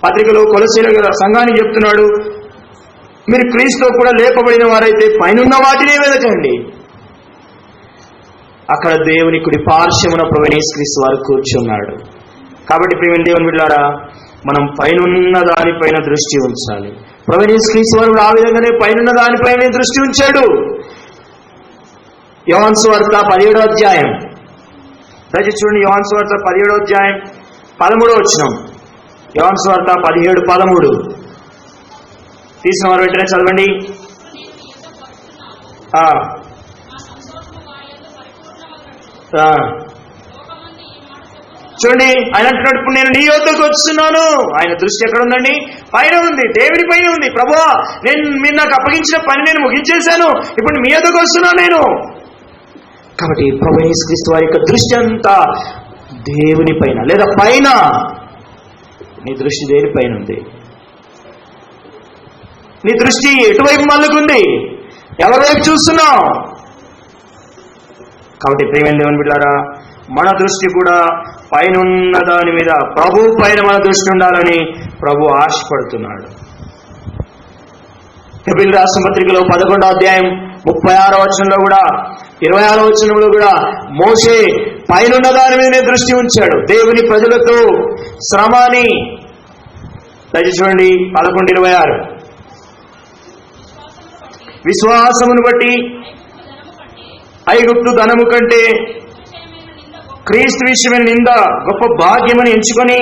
పత్రికలో కొలసీయుల సంఘానికి చెప్తున్నాడు, మీరు క్రీస్తుతో కూడా లేపబడిన వారైతే పైనున్న వాటినే వెదకండి, అక్కడ దేవుని కుడి పార్శ్వమున ప్రభువైన యేసుక్రీస్తు వారు కూర్చున్నాడు. కాబట్టి ప్రియమైన దేవుని బిడ్డలారా, మనం పైనున్న దానిపైన దృష్టి ఉంచాలి. ప్రభువైన యేసుక్రీస్తు వారు ఆ విధంగానే పైనున్న దానిపైన దృష్టి ఉంచాడు. యోహాను సువార్త 17వ అధ్యాయం, దయచేసి చూడండి. యోహాను సువార్త 17వ అధ్యాయం 13వ వచనం. యోహాను సువార్త 17:13 తీసిన వారు వెంటనే చదవండి. చూడండి, ఆయన అంటున్నాడు, ఇప్పుడు నేను నీ యొద్దకు వస్తున్నాను. ఆయన దృష్టి ఎక్కడ ఉందండి? పైన ఉంది, దేవుని పైన ఉంది. ప్రభువా, మీరు నాకు అప్పగించిన పని నేను ముగించేశాను, ఇప్పుడు మీ యొద్దకు వస్తున్నాను నేను. కాబట్టి ప్రభువైన యేసుక్రీస్తు వారి యొక్క దృష్టి అంతా దేవుని పైన లేదా పైన. నీ దృష్టి దేని పైన ఉంది? నీ దృష్టి ఎటువైపు మళ్ళుకుంది? ఎవరి వైపు చూస్తున్నావు? కాబట్టి ప్రియమైన దేవుని బిడ్డలారా, మన దృష్టి కూడా పైన ఉన్న దాని మీద, ప్రభు పైన మన దృష్టి ఉండాలని ప్రభు ఆశపడుతున్నాడు. హెబ్రీయులకు రాసిన పత్రికలో 11వ అధ్యాయం 36వ వచనంలో కూడా 26వ వచనంలో కూడా మోషే పైనున్న దాని మీదనే దృష్టి ఉంచాడు. దేవుని ప్రజలతో శ్రమని దయచేసి చూడండి. 11:26 విశ్వాసమును బట్టి ఐగుప్తు ధనము కంటే క్రీస్తు విషయమైన నింద గొప్ప భాగ్యమని ఎంచుకొని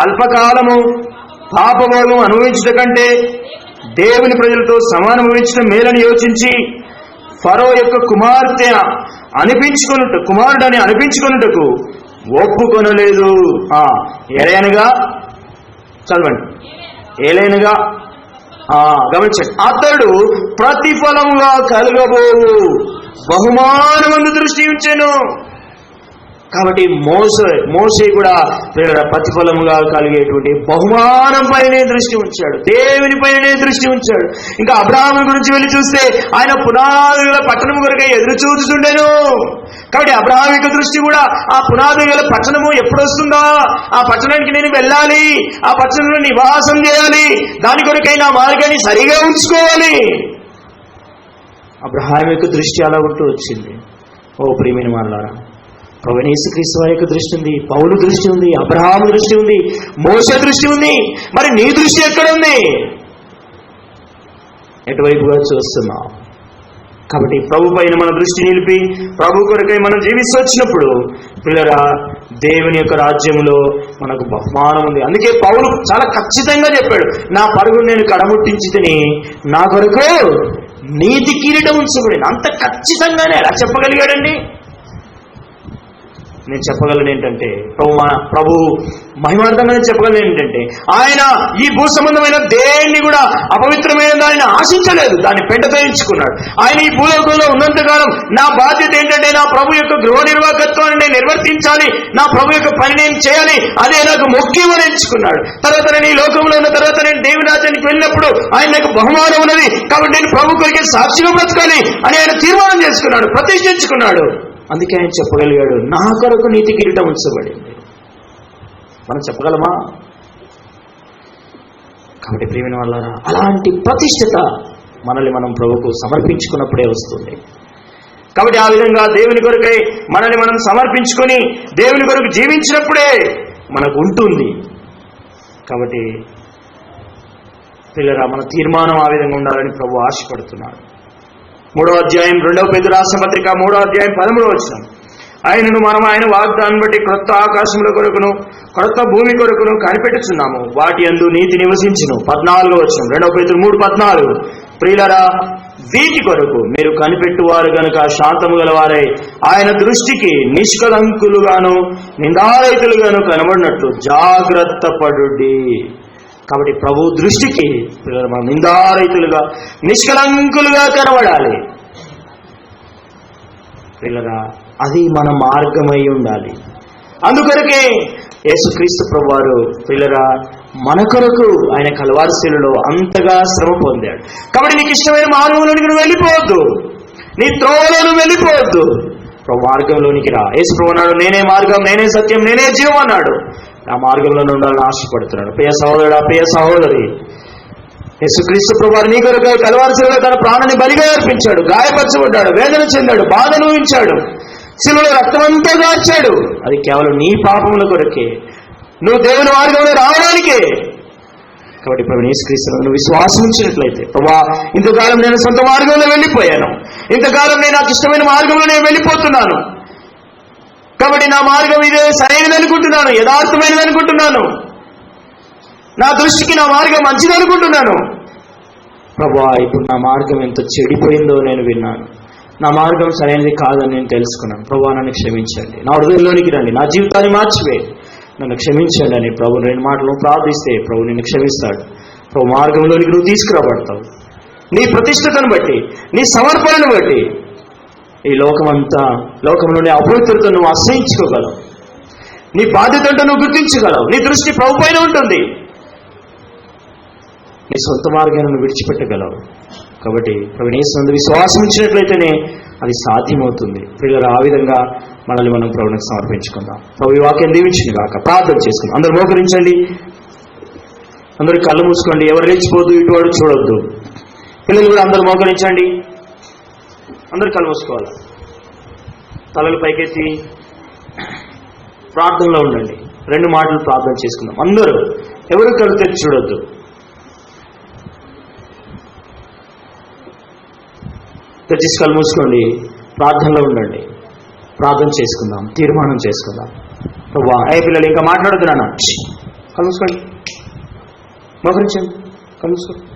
అల్పకాలము పాపభోగం అనుభవించట కంటే దేవుని ప్రజలతో సమానమవించడం మేలని యోచించి ఫరో యొక్క కుమారుడని అనిపించుకొనుటకు ఒప్పుకొనలేదు. ఏలైనగా చదవండి. ఏలైనగా గమనించండి, అతడు ప్రతిఫలముగా కలుగబోవు బహుమానమందు దృష్టి ఉంచెను. కాబట్టి మోషే కూడా ప్రతిఫలముగా కలిగేటువంటి బహుమానం పైనే దృష్టి ఉంచాడు, దేవుని పైనే దృష్టి ఉంచాడు. ఇంకా అబ్రహాము గురించి వెళ్ళి చూస్తే ఆయన పునాదుల పట్టణం కొరకై ఎదురు చూస్తుండేను. కాబట్టి అబ్రహాము యొక్క దృష్టి కూడా ఆ పునాది గల పట్టణము ఎప్పుడు వస్తుందా, ఆ పట్టణానికి నేను వెళ్ళాలి, ఆ పట్టణంలో నివాసం చేయాలి, దాని కొరకై నా మార్గాన్ని సరిగా ఉంచుకోవాలి. అబ్రహాము యొక్క దృష్టి అలా ఉంటూ వచ్చింది. ఓ ప్రియమైన వాళ్ళారా, ప్రభువైన యేసుక్రీస్తు వారి యొక్క దృష్టి ఉంది, పౌలు దృష్టి ఉంది, అబ్రహాము దృష్టి ఉంది, మోషే దృష్టి ఉంది. మరి నీ దృష్టి ఎక్కడుంది? ఎటువైపుగా చూస్తున్నావు? కాబట్టి ప్రభు పైన మన దృష్టి నిలిపి ప్రభు కొరకై మనం జీవిస్తూ వచ్చినప్పుడు పిల్లరా, దేవుని యొక్క రాజ్యంలో మనకు బహుమానం ఉంది. అందుకే పౌలు చాలా ఖచ్చితంగా చెప్పాడు, నా పరుగును నేను కడముట్టించి తిని నా కొరకు నీతి కిరీటం ఉంచబడింది. అంత ఖచ్చితంగానే అలా చెప్పగలిగాడండి. నేను చెప్పగలను ఏంటంటే, ప్రభు మహిమార్థంగా చెప్పగలను ఏంటంటే, ఆయన ఈ భూ సంబంధమైన దేన్ని కూడా అపవిత్రమైన దానిని ఆశించలేదు, దాన్ని పెంటతో ఎంచుకున్నాడు. ఆయన ఈ భూలోకంలో ఉన్నంతకాలం నా బాధ్యత ఏంటంటే, నా ప్రభు యొక్క గృహ నిర్వాహకత్వాన్ని నేను నిర్వర్తించాలి, నా ప్రభు యొక్క పని నేను చేయాలి, అదే నాకు ముఖ్యమని ఎంచుకున్నాడు. తర్వాత నేను ఈ లోకంలో ఉన్న తర్వాత నేను దేవుని రాజ్యానికి వెళ్ళినప్పుడు ఆయన నాకు బహుమానం ఉన్నది, కాబట్టి నేను ప్రభు కొరికే సాక్షిగా బ్రతకాలి అని ఆయన తీర్మానం చేసుకున్నాడు, ప్రతిష్ఠించుకున్నాడు. అందుకే ఆయన చెప్పగలిగాడు, నా కొరకు నీతి కిరీటం ఉంచబడింది. మనం చెప్పగలమా? కాబట్టి ప్రియమైన వాళ్ళారా, అలాంటి ప్రతిష్ఠత మనల్ని మనం ప్రభువుకు సమర్పించుకున్నప్పుడే వస్తుంది. కాబట్టి ఆ విధంగా దేవుని కొరకై మనల్ని మనం సమర్పించుకొని దేవుని కొరకు జీవించినప్పుడే మనకు ఉంటుంది. కాబట్టి పిల్లరా, మన తీర్మానం ఆ విధంగా ఉండాలని ప్రభు ఆశపడుతున్నాడు. 3వ అధ్యాయం 2వ పేతురు రాసిన పత్రిక 3వ అధ్యాయం 13వ వచనం, ఆయనను మనం ఆయన వాగ్దానం బట్టి క్రొత్త ఆకాశముల కొరకును క్రొత్త భూమి కొరకును కనిపెట్టుచున్నాము, వాటి యందు నీతి నివసించును. 14వ వచనం 2వ పేతురు 3:14, ప్రియులరా, వీటి కొరకు మీరు కనిపెట్టువారు గనుక శాంతము గలవారై ఆయన దృష్టికి నిష్కలంకులుగాను నిందారహితులుగాను కనబడినట్లు జాగ్రత్త పడుడి. కాబట్టి ప్రభు దృష్టికి మనం నిందారహితులుగా నిష్కలంకులుగా కనబడాలి. పిల్లరా, అది మన మార్గమై ఉండాలి. అందుకొరకే యేసుక్రీస్తు ప్రభు వారు పిల్లరా మన కొరకు ఆయన కల్వారి శిలువలో అంతగా శ్రమ పొందాడు. కాబట్టి నీకు ఇష్టమైన మార్గంలోనికి నువ్వు వెళ్ళిపోవద్దు, నీ త్రోవలో వెళ్ళిపోవద్దు, ప్రభు మార్గంలోనికి రా. యేసు ప్రభు అన్నాడు, నేనే మార్గం, నేనే సత్యం, నేనే జీవం అన్నాడు. ఆ మార్గంలో ఉండాలని ఆశపడుతున్నాడు. ప్రియ సహోదరుడా, ప్రియ సహోదరి, యేసుక్రీస్తు ప్రభు నీ కొరకు కల్వారి శిలువలో తన ప్రాణాన్ని బలిగా అర్పించాడు, గాయపరచబడ్డాడు, వేదన చెందాడు, బాధ అనుభవించాడు, శిలువలో రక్తమంతా గార్చాడు. అది కేవలం నీ పాపముల కొరకే, నువ్వు దేవుని మార్గంలో రావడానికే. కాబట్టి ప్రభు యేసుక్రీస్తును నువ్వు విశ్వాసం ఉంచినట్లయితే, ప్రభా ఇంతకాలం నేను సొంత మార్గంలో వెళ్ళిపోయాను, ఇంతకాలం నేను నాకు ఇష్టమైన మార్గంలో నేను వెళ్ళిపోతున్నాను, కాబట్టి నా మార్గం ఇదే సరైనది అనుకుంటున్నాను, యథార్థమైనది అనుకుంటున్నాను, నా దృష్టికి నా మార్గం మంచిది అనుకుంటున్నాను. ప్రభా ఇప్పుడు నా మార్గం ఎంత చెడిపోయిందో నేను విన్నాను, నా మార్గం సరైనది కాదని నేను తెలుసుకున్నాను. ప్రభా నన్ను క్షమించండి, నా హృదయంలోనికి రండి, నా జీవితాన్ని మార్చివేయండి, నన్ను క్షమించండి అని ప్రభు 2 మాటలు ప్రార్థిస్తే ప్రభు నిన్ను క్షమిస్తాడు. ప్రభు మార్గంలోనికి నువ్వు తీసుకురాబడతావు. నీ ప్రతిష్టతను బట్టి, నీ సమర్పణను బట్టి ఈ లోకంలోని అపవిత్రతను నువ్వు అసహించుకోగలవు. నీ బాధ్యతను నువ్వు గుర్తించగలవు. నీ దృష్టి ప్రభు పైన ఉంటుంది. నీ సొంత మార్గాన్ని నువ్వు విడిచిపెట్టగలవు. కాబట్టి ప్రభు యేసునందు విశ్వాసం ఉంచినట్లయితేనే అది సాధ్యమవుతుంది. పిల్లలు ఆ విధంగా మనల్ని మనం ప్రభువునికి సమర్పించుకుందాం. ప్రభు ఈ వాక్యం దీవించింది కాక ప్రార్థన చేసుకుందాం. అందరూ మోకరించండి, అందరూ కళ్ళు మూసుకోండి, ఎవరు లేచిపోద్దు, ఇటువాడు చూడొద్దు. పిల్లలు కూడా అందరూ మోకరించండి, అందరూ కళ్ళు మూసుకోవాలి, తలలు పైకెత్తి ప్రార్థనలో ఉండండి. 2 మాటలు ప్రార్థన చేసుకుందాం. అందరూ ఎవరు కళ్ళు తెరిచి చూడొద్దు. తెచ్చేసి కళ్ళు మూసుకోండి, ప్రార్థనలో ఉండండి, ప్రార్థన చేసుకుందాం, తీర్మానం చేసుకుందాం. ప్రభా పిల్లలు ఇంకా మాట్లాడుతున్నానా? కళ్ళు మూసుకోండి, మోకరించండి, కళ్ళు మూసుకోండి,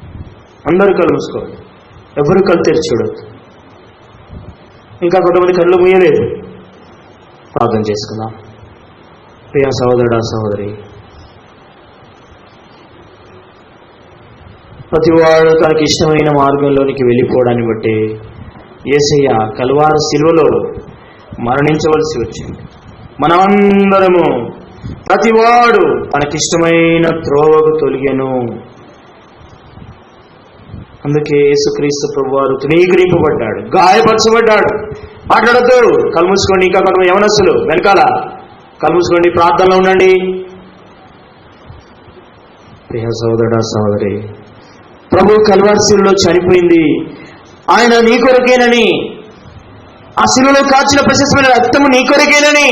అందరూ కళ్ళు మూసుకోండి, ఎవరు కళ్ళు తెరిచి చూడొద్దు. ఇంకా కొంతమంది కళ్ళు మూయలేదు. ప్రార్థన చేసుకుందాం. ప్రియ సహోదరుడా, సహోదరి, ప్రతివాడు తనకి ఇష్టమైన మార్గంలోనికి వెళ్ళిపోవడాన్ని బట్టి యేసయ్య కల్వారి శిలువలో మరణించవలసి వచ్చింది. మనమందరము ప్రతివాడు తనకిష్టమైన త్రోవకు తొలిగెను. అందుకే యేసుక్రీస్తు ప్రభువారు తృణీకరింపబడ్డాడు, గాయపరచబడ్డాడు. మాట్లాడద్దు, కళ్ళు మూసుకోండి. ఇంకా కొంత యవనస్తులు వెనకాల కళ్ళు మూసుకోండి, ప్రార్థనలో ఉండండి. ప్రియ సోదరుడా, సోదరి, ప్రభు కల్వారి శిలువలో చనిపోయింది ఆయన నీ కొరకేనని, ఆ శిలువలో కాచిన ప్రశస్తమైన రక్తము నీ కొరకేనని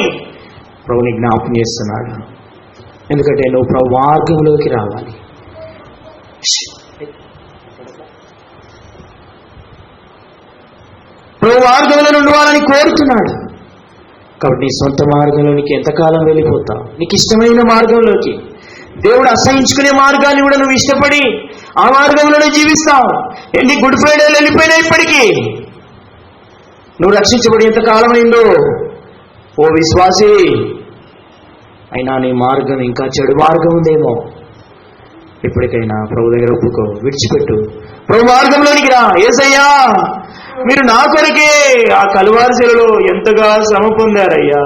ప్రభుని జ్ఞాపకం చేస్తున్నాడు. ఎందుకంటే నువ్వు ప్రభు మార్గంలోకి రావాలి. ప్రభు మార్గంలో ఉండాలని కోరుతున్నాడు. కాబట్టి నీ సొంత మార్గంలోనికి ఎంతకాలం వెళ్ళిపోతావు? నీకు ఇష్టమైన మార్గంలోకి, దేవుడు అసహించుకునే మార్గాన్ని కూడా నువ్వు ఇష్టపడి ఆ మార్గంలోనే జీవిస్తావు. ఎన్ని గుడ్ ఫ్రైడేలు వెళ్ళిపోయినా ఇప్పటికీ నువ్వు రక్షించబడి ఎంతకాలం అయిందో ఓ విశ్వాసి. అయినా నీ మార్గం ఇంకా చెడు మార్గం ఉందేమో. ఇప్పటికైనా ప్రభు దగ్గర ఒప్పుకో, విడిచిపెట్టు, ప్రభు మార్గంలోనికి రా. యేసయ్యా, మీరు నా కొరకే ఆ కల్వారి శిలువలో ఎంతగా శ్రమ పొందారయ్యా.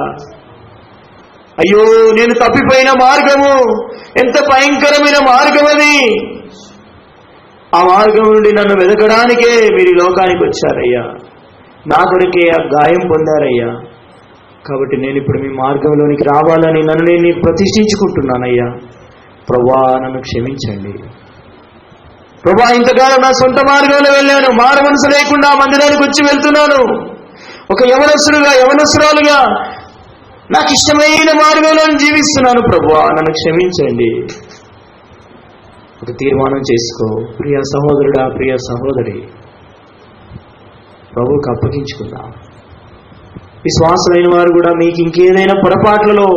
అయ్యో, నేను తప్పిపోయిన మార్గము ఎంత భయంకరమైన మార్గం అది. ఆ మార్గం నుండి నన్ను వెతకడానికే మీరు ఈ లోకానికి వచ్చారయ్యా. నా కొరకే ఆ గాయం పొందారయ్యా. కాబట్టి నేను ఇప్పుడు మీ మార్గంలోనికి రావాలని నన్ను నేను ప్రతిష్ఠించుకుంటున్నానయ్యా. ప్రభా, నన్ను క్షమించండి. ప్రభా, ఇంతకాలం నా సొంత మార్గంలో వెళ్ళాను, మారు మనసు లేకుండా మందిరానికి వచ్చి వెళ్తున్నాను. ఒక యవనస్తుడుగా, యవనస్తురాలుగా నాకు ఇష్టమైన మార్గంలో జీవిస్తున్నాను. ప్రభా, నన్ను క్షమించండి. ఒక తీర్మానం చేసుకో ప్రియ సహోదరుడా, ప్రియ సహోదరి. ప్రభువుకు అప్పగించుకుందాం. విశ్వాసమైన వారు కూడా మీకు ఇంకేదైనా పొరపాట్లలో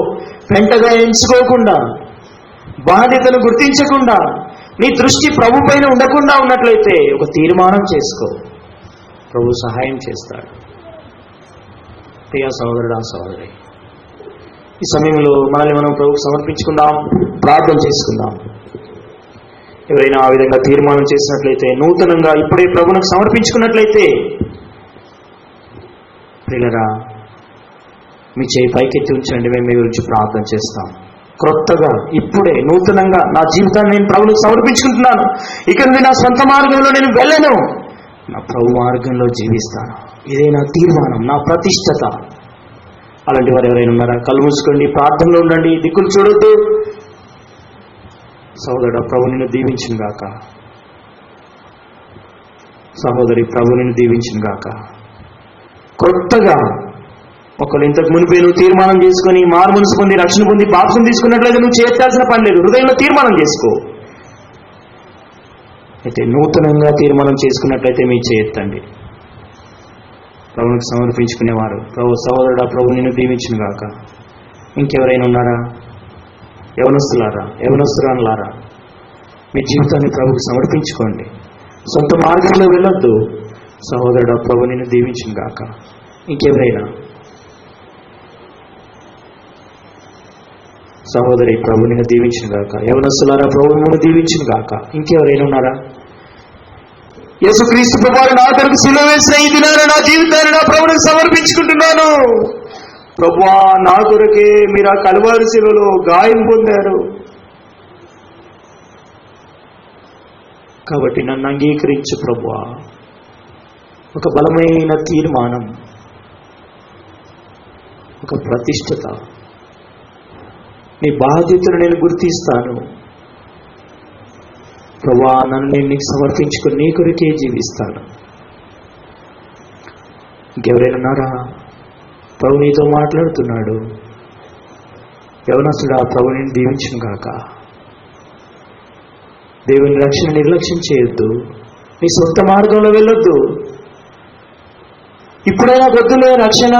పెంటగా ఎంచుకోకుండా, బాధ్యతను గుర్తించకుండా, నీ దృష్టి ప్రభు పైన ఉండకుండా ఉన్నట్లయితే ఒక తీర్మానం చేసుకో. ప్రభు సహాయం చేస్తాడు. ప్రియ సహోదరుడా, సహోదరి, ఈ సమయంలో మనల్ని మనం ప్రభువుకు సమర్పించుకుందాం, ప్రార్థన చేసుకుందాం. ఎవరైనా ఆ విధంగా తీర్మానం చేసినట్లయితే, నూతనంగా ఇప్పుడే ప్రభువుకు సమర్పించుకున్నట్లయితే, ప్రియులరా, మీ చేయి పైకెత్తి ఉంచండి. మేము మీ గురించి ప్రార్థన చేస్తాం. క్రొత్తగా ఇప్పుడే నూతనంగా నా జీవితాన్ని నేను ప్రభువుకు సమర్పించుకుంటున్నాను. ఇక నుండి నా సొంత మార్గంలో నేను వెళ్ళను, నా ప్రభు మార్గంలో జీవిస్తాను. ఇదే నా తీర్మానం, నా ప్రతిష్టత. అలాంటి వారు ఎవరైనా ఉన్నారా? కళ్ళు మూసుకోండి, ప్రార్థనలో ఉండండి, దిక్కులు చూడొద్దు. సహోదరుడు, ప్రభు నిన్ను దీవించును గాక. సహోదరి, ప్రభు నిన్ను దీవించును గాక. కొత్తగా ఒకళ్ళు ఇంతకు మునిపే నువ్వు తీర్మానం చేసుకొని మారు మనసు పొంది రక్షణ పొంది బాప్సం తీసుకున్నట్లయితే నువ్వు చేయాల్సిన పని లేదు, హృదయంలో తీర్మానం చేసుకో. అయితే నూతనంగా తీర్మానం చేసుకున్నట్లయితే మీ చేయెత్తండి. ప్రభువునికి సమర్పించుకునేవారు, ప్రభు సహోదరుడా ప్రభు నిన్ను దీవించును గాక. ఇంకెవరైనా ఉన్నారా? యవనస్తురాలారా, మీ జీవితాన్ని ప్రభువుకి సమర్పించుకోండి. సొంత మార్గంలో వెళ్ళొద్దు. సహోదరుడా ప్రభు నిన్ను దీవించును గాక. ఇంకెవరైనా? సహోదరి ప్రభు నిన్ను దీవించును గాక. యవనస్తులారా ప్రభు నిన్ను దీవించును గాక. ఇంకెవరైనా ఉన్నారా? యేసుక్రీస్తు ప్రభువారు నా కొరకు సిలువ వేసిన ఈ దినాన నా జీవితాన్ని నా ప్రభువునికి సమర్పించుకుంటున్నాను. ప్రభువా, నా కొరకే మీరు ఆ కలువారి శిలువలో గాయం పొందారు, కాబట్టి నన్ను అంగీకరించు ప్రభువా. ఒక బలమైన తీర్మానం, ఒక ప్రతిష్టత. నీ బాధ్యతను నేను గుర్తిస్తాను ప్రభువా, నన్ను నేను నీకు సమర్పించుకుని నీ కొరకే జీవిస్తాను. ఇంకెవరైనా ఉన్నారా? ప్రభు నీతో మాట్లాడుతున్నాడు. యవనస్తుడా ప్రభు నేను దీవించును గాక. దేవుని రక్షణ నిర్లక్ష్యం చేయొద్దు. నీ సొంత మార్గంలో వెళ్ళొద్దు. ఇప్పుడే నాకు వద్దులే రక్షణ,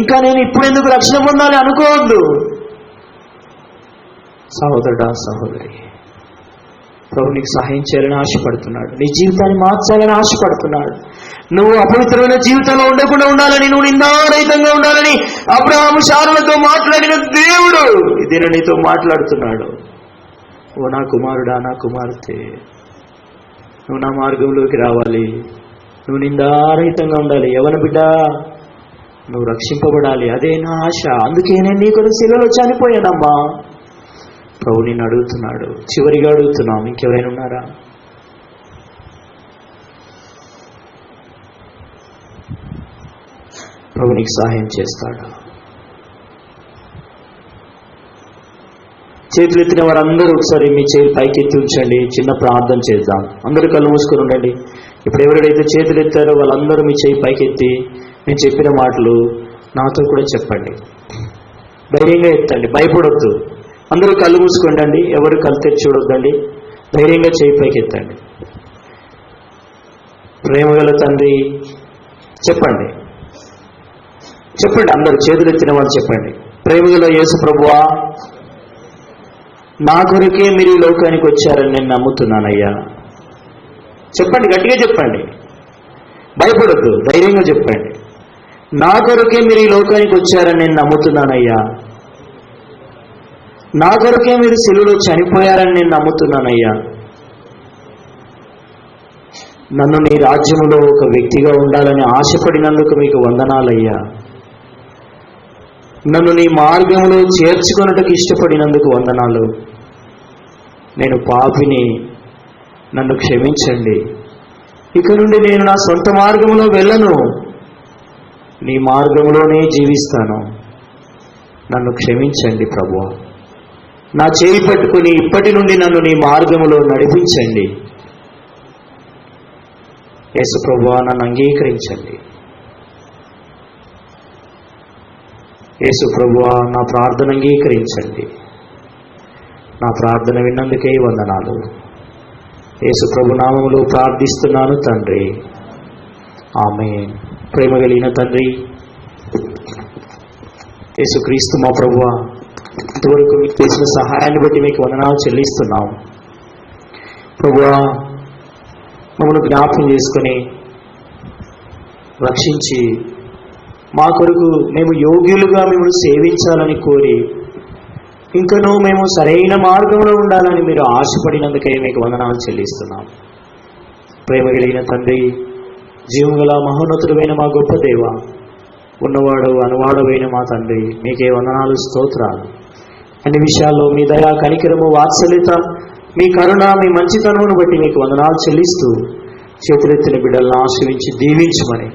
ఇంకా నేను ఇప్పుడెందుకు రక్షణ పొందాలి అనుకోవద్దు. సహోదరుడా సహోదరి, ప్రభు నీకు సహాయం చేయాలని ఆశపడుతున్నాడు. నీ జీవితాన్ని మార్చాలని ఆశపడుతున్నాడు. నువ్వు అపవిత్రమైన జీవితంలో ఉండకుండా ఉండాలని, నువ్వు నిందారహితంగా ఉండాలని అబ్రహాము శారలతో మాట్లాడిన దేవుడు ఇదేనా నీతో మాట్లాడుతున్నాడు. ఓ నా కుమారుడా, నా కుమార్తె, నువ్వు నా మార్గంలోకి రావాలి. నువ్వు నిందారహితంగా ఉండాలి. యవన బిడ్డ, నువ్వు రక్షింపబడాలి. అదే నా ఆశ. అందుకే నేను నీ కొరకు శిలువలో చనిపోయానమ్మా. ప్రభు నిన్ను అడుగుతున్నాడు. చివరిగా అడుగుతున్నాం, ఇంకెవరైనా ఉన్నారా? ప్రభు నీకు సహాయం చేస్తాడు. చేతులు ఎత్తిన వారందరూ ఒకసారి మీ చేతులు పైకెత్తి ఉంచండి. చిన్న ప్రార్థన చేద్దాం. అందరూ కళ్ళు మూసుకొని ఉండండి. ఇప్పుడు ఎవరైతే చేతులు ఎత్తారో వాళ్ళందరూ మీ చేయి పైకెత్తి నేను చెప్పిన మాటలు నాతో కూడా చెప్పండి. ధైర్యంగా ఎత్తండి, భయపడొద్దు. అందరూ కళ్ళు మూసుకోండి. ఎవరు కళ్ళు తెచ్చి చూడొద్దండి. ధైర్యంగా చేయి పైకి ఎత్తండి. ప్రేమగల తండ్రి, చెప్పండి చెప్పండి. అందరూ చేతులు ఎత్తిన వాళ్ళు చెప్పండి. ప్రేమగల యేసు ప్రభువా, నా కొరకే మీరు ఈ లోకానికి వచ్చారని నేను నమ్ముతున్నానయ్యా. చెప్పండి, గట్టిగా చెప్పండి, భయపడద్దు, ధైర్యంగా చెప్పండి. నా కొరకే మీరు ఈ లోకానికి వచ్చారని నేను నమ్ముతున్నానయ్యా. నా కొరకే మీరు శిలువలో చనిపోయారని నేను నమ్ముతున్నానయ్యా. నన్ను నీ రాజ్యములో ఒక వ్యక్తిగా ఉండాలని ఆశపడినందుకు మీకు వందనాలయ్యా. నన్ను నీ మార్గంలో చేర్చుకొనుటకు ఇష్టపడినందుకు వందనాలు. నేను పాపిని, నన్ను క్షమించండి. ఇక నుండి నేను నా సొంత మార్గంలో వెళ్ళను, నీ మార్గంలోనే జీవిస్తాను. నన్ను క్షమించండి ప్రభువా. నా చేయి పట్టుకుని ఇప్పటి నుండి నన్ను నీ మార్గములో నడిపించండి. యేసు ప్రభువా, నన్ను అంగీకరించండి. యేసు ప్రభువా, నా ప్రార్థన అంగీకరించండి. నా ప్రార్థన విన్నందుకే వందనాలు. యేసు ప్రభు నామములో ప్రార్థిస్తున్నాను తండ్రి, ఆమేన్. ప్రేమ కలిగిన తండ్రి యేసుక్రీస్తు మా ప్రభువా, ఇంతవరకు మీకు చేసిన సహాయాన్ని బట్టి మీకు వందనాలు చెల్లిస్తున్నాం. ప్రభువా, మమ్మల్ని జ్ఞాపకం చేసుకొని రక్షించి మా కొరకు మేము యోగ్యులుగా మిమ్మల్ని సేవించాలని కోరి ఇంకనూ మేము సరైన మార్గంలో ఉండాలని మీరు ఆశపడినందుకే మీకు వందనాలు చెల్లిస్తున్నాం. ప్రేమ కలిగిన తండ్రి, జీవగల మహోన్నతుడైన మా గొప్ప దేవ, ఉన్నవాడు అనువాడమైన మా తండ్రి, మీకే వందనాలు, స్తోత్రాలు. అన్ని విషయాల్లో మీ దయా, కనికరము, వాత్సల్యత, మీ కరుణ, మీ మంచితనమును బట్టి మీకు వందనాలు చెల్లిస్తూ చేతులెత్తిన బిడ్డలను ఆశ్రయించి దీవించమని,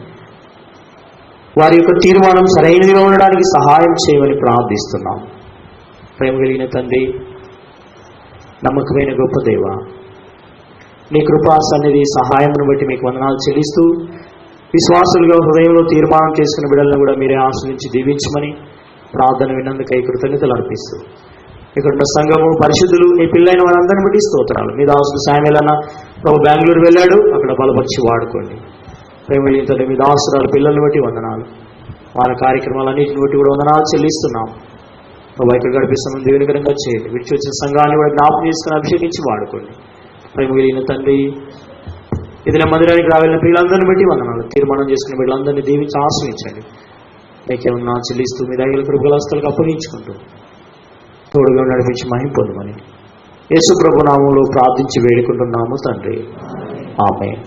వారి యొక్క తీర్మానం సరైనదిగా ఉండడానికి సహాయం చేయమని ప్రార్థిస్తున్నాం. ప్రేమ కలిగిన తండ్రి, నమ్మకమైన గొప్ప దేవ, నీ కృపా సన్నిధి సహాయమును బట్టి మీకు వందనాలు చెల్లిస్తూ విశ్వాసులుగా హృదయంలో తీర్మానం చేసుకున్న బిడ్డలను కూడా మీరే ఆశ్రయించి దీవించమని ప్రార్థన విన్నందుకై కృతజ్ఞతలు అర్పిస్తూ ఇక్కడున్న సంఘము పరిశుద్ధులు నీ పిల్లైన వారందరిని బట్టి స్తోత్రాలు. మీ దాసుడు శామ్యూల్ అన్న ప్రభు బెంగళూరు వెళ్ళాడు, అక్కడ బలపరిచి వాడుకోండి. ప్రేమతో మీ దాసురాలు పిల్లల్ని బట్టి వందనాలు, వారి కార్యక్రమాలన్నింటిని బట్టి కూడా వందనాలు చెల్లిస్తున్నాం. ప్రభు ఇక్కడ గడిపిస్తున్నాం, దీవెనకరంగా చేయండి. విడిచి వచ్చిన సంఘాన్ని కూడా జ్ఞాపకం చేసుకుని అభిషేకించి వాడుకోండి. ప్రేమ కలిగిన తండ్రి, ఇది మందిరానికి రావాలని పిల్లలందరినీ బట్టి వందనాలు. తీర్మానం చేసుకున్న వీళ్ళందరినీ దీవించి ఆశ్రయించండి. మీకేమన్నా చెల్లిస్తూ మీ దగ్గర కృపగలస్తలకు అప్పగించుకుంటూ తోడుగా నడిపించి మహిమ పొందమని యేసు ప్రభు నామములో ప్రార్థించి వేడుకుంటున్నాము తండ్రి, ఆమేన్.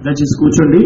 దయచేసి కూర్చోండి.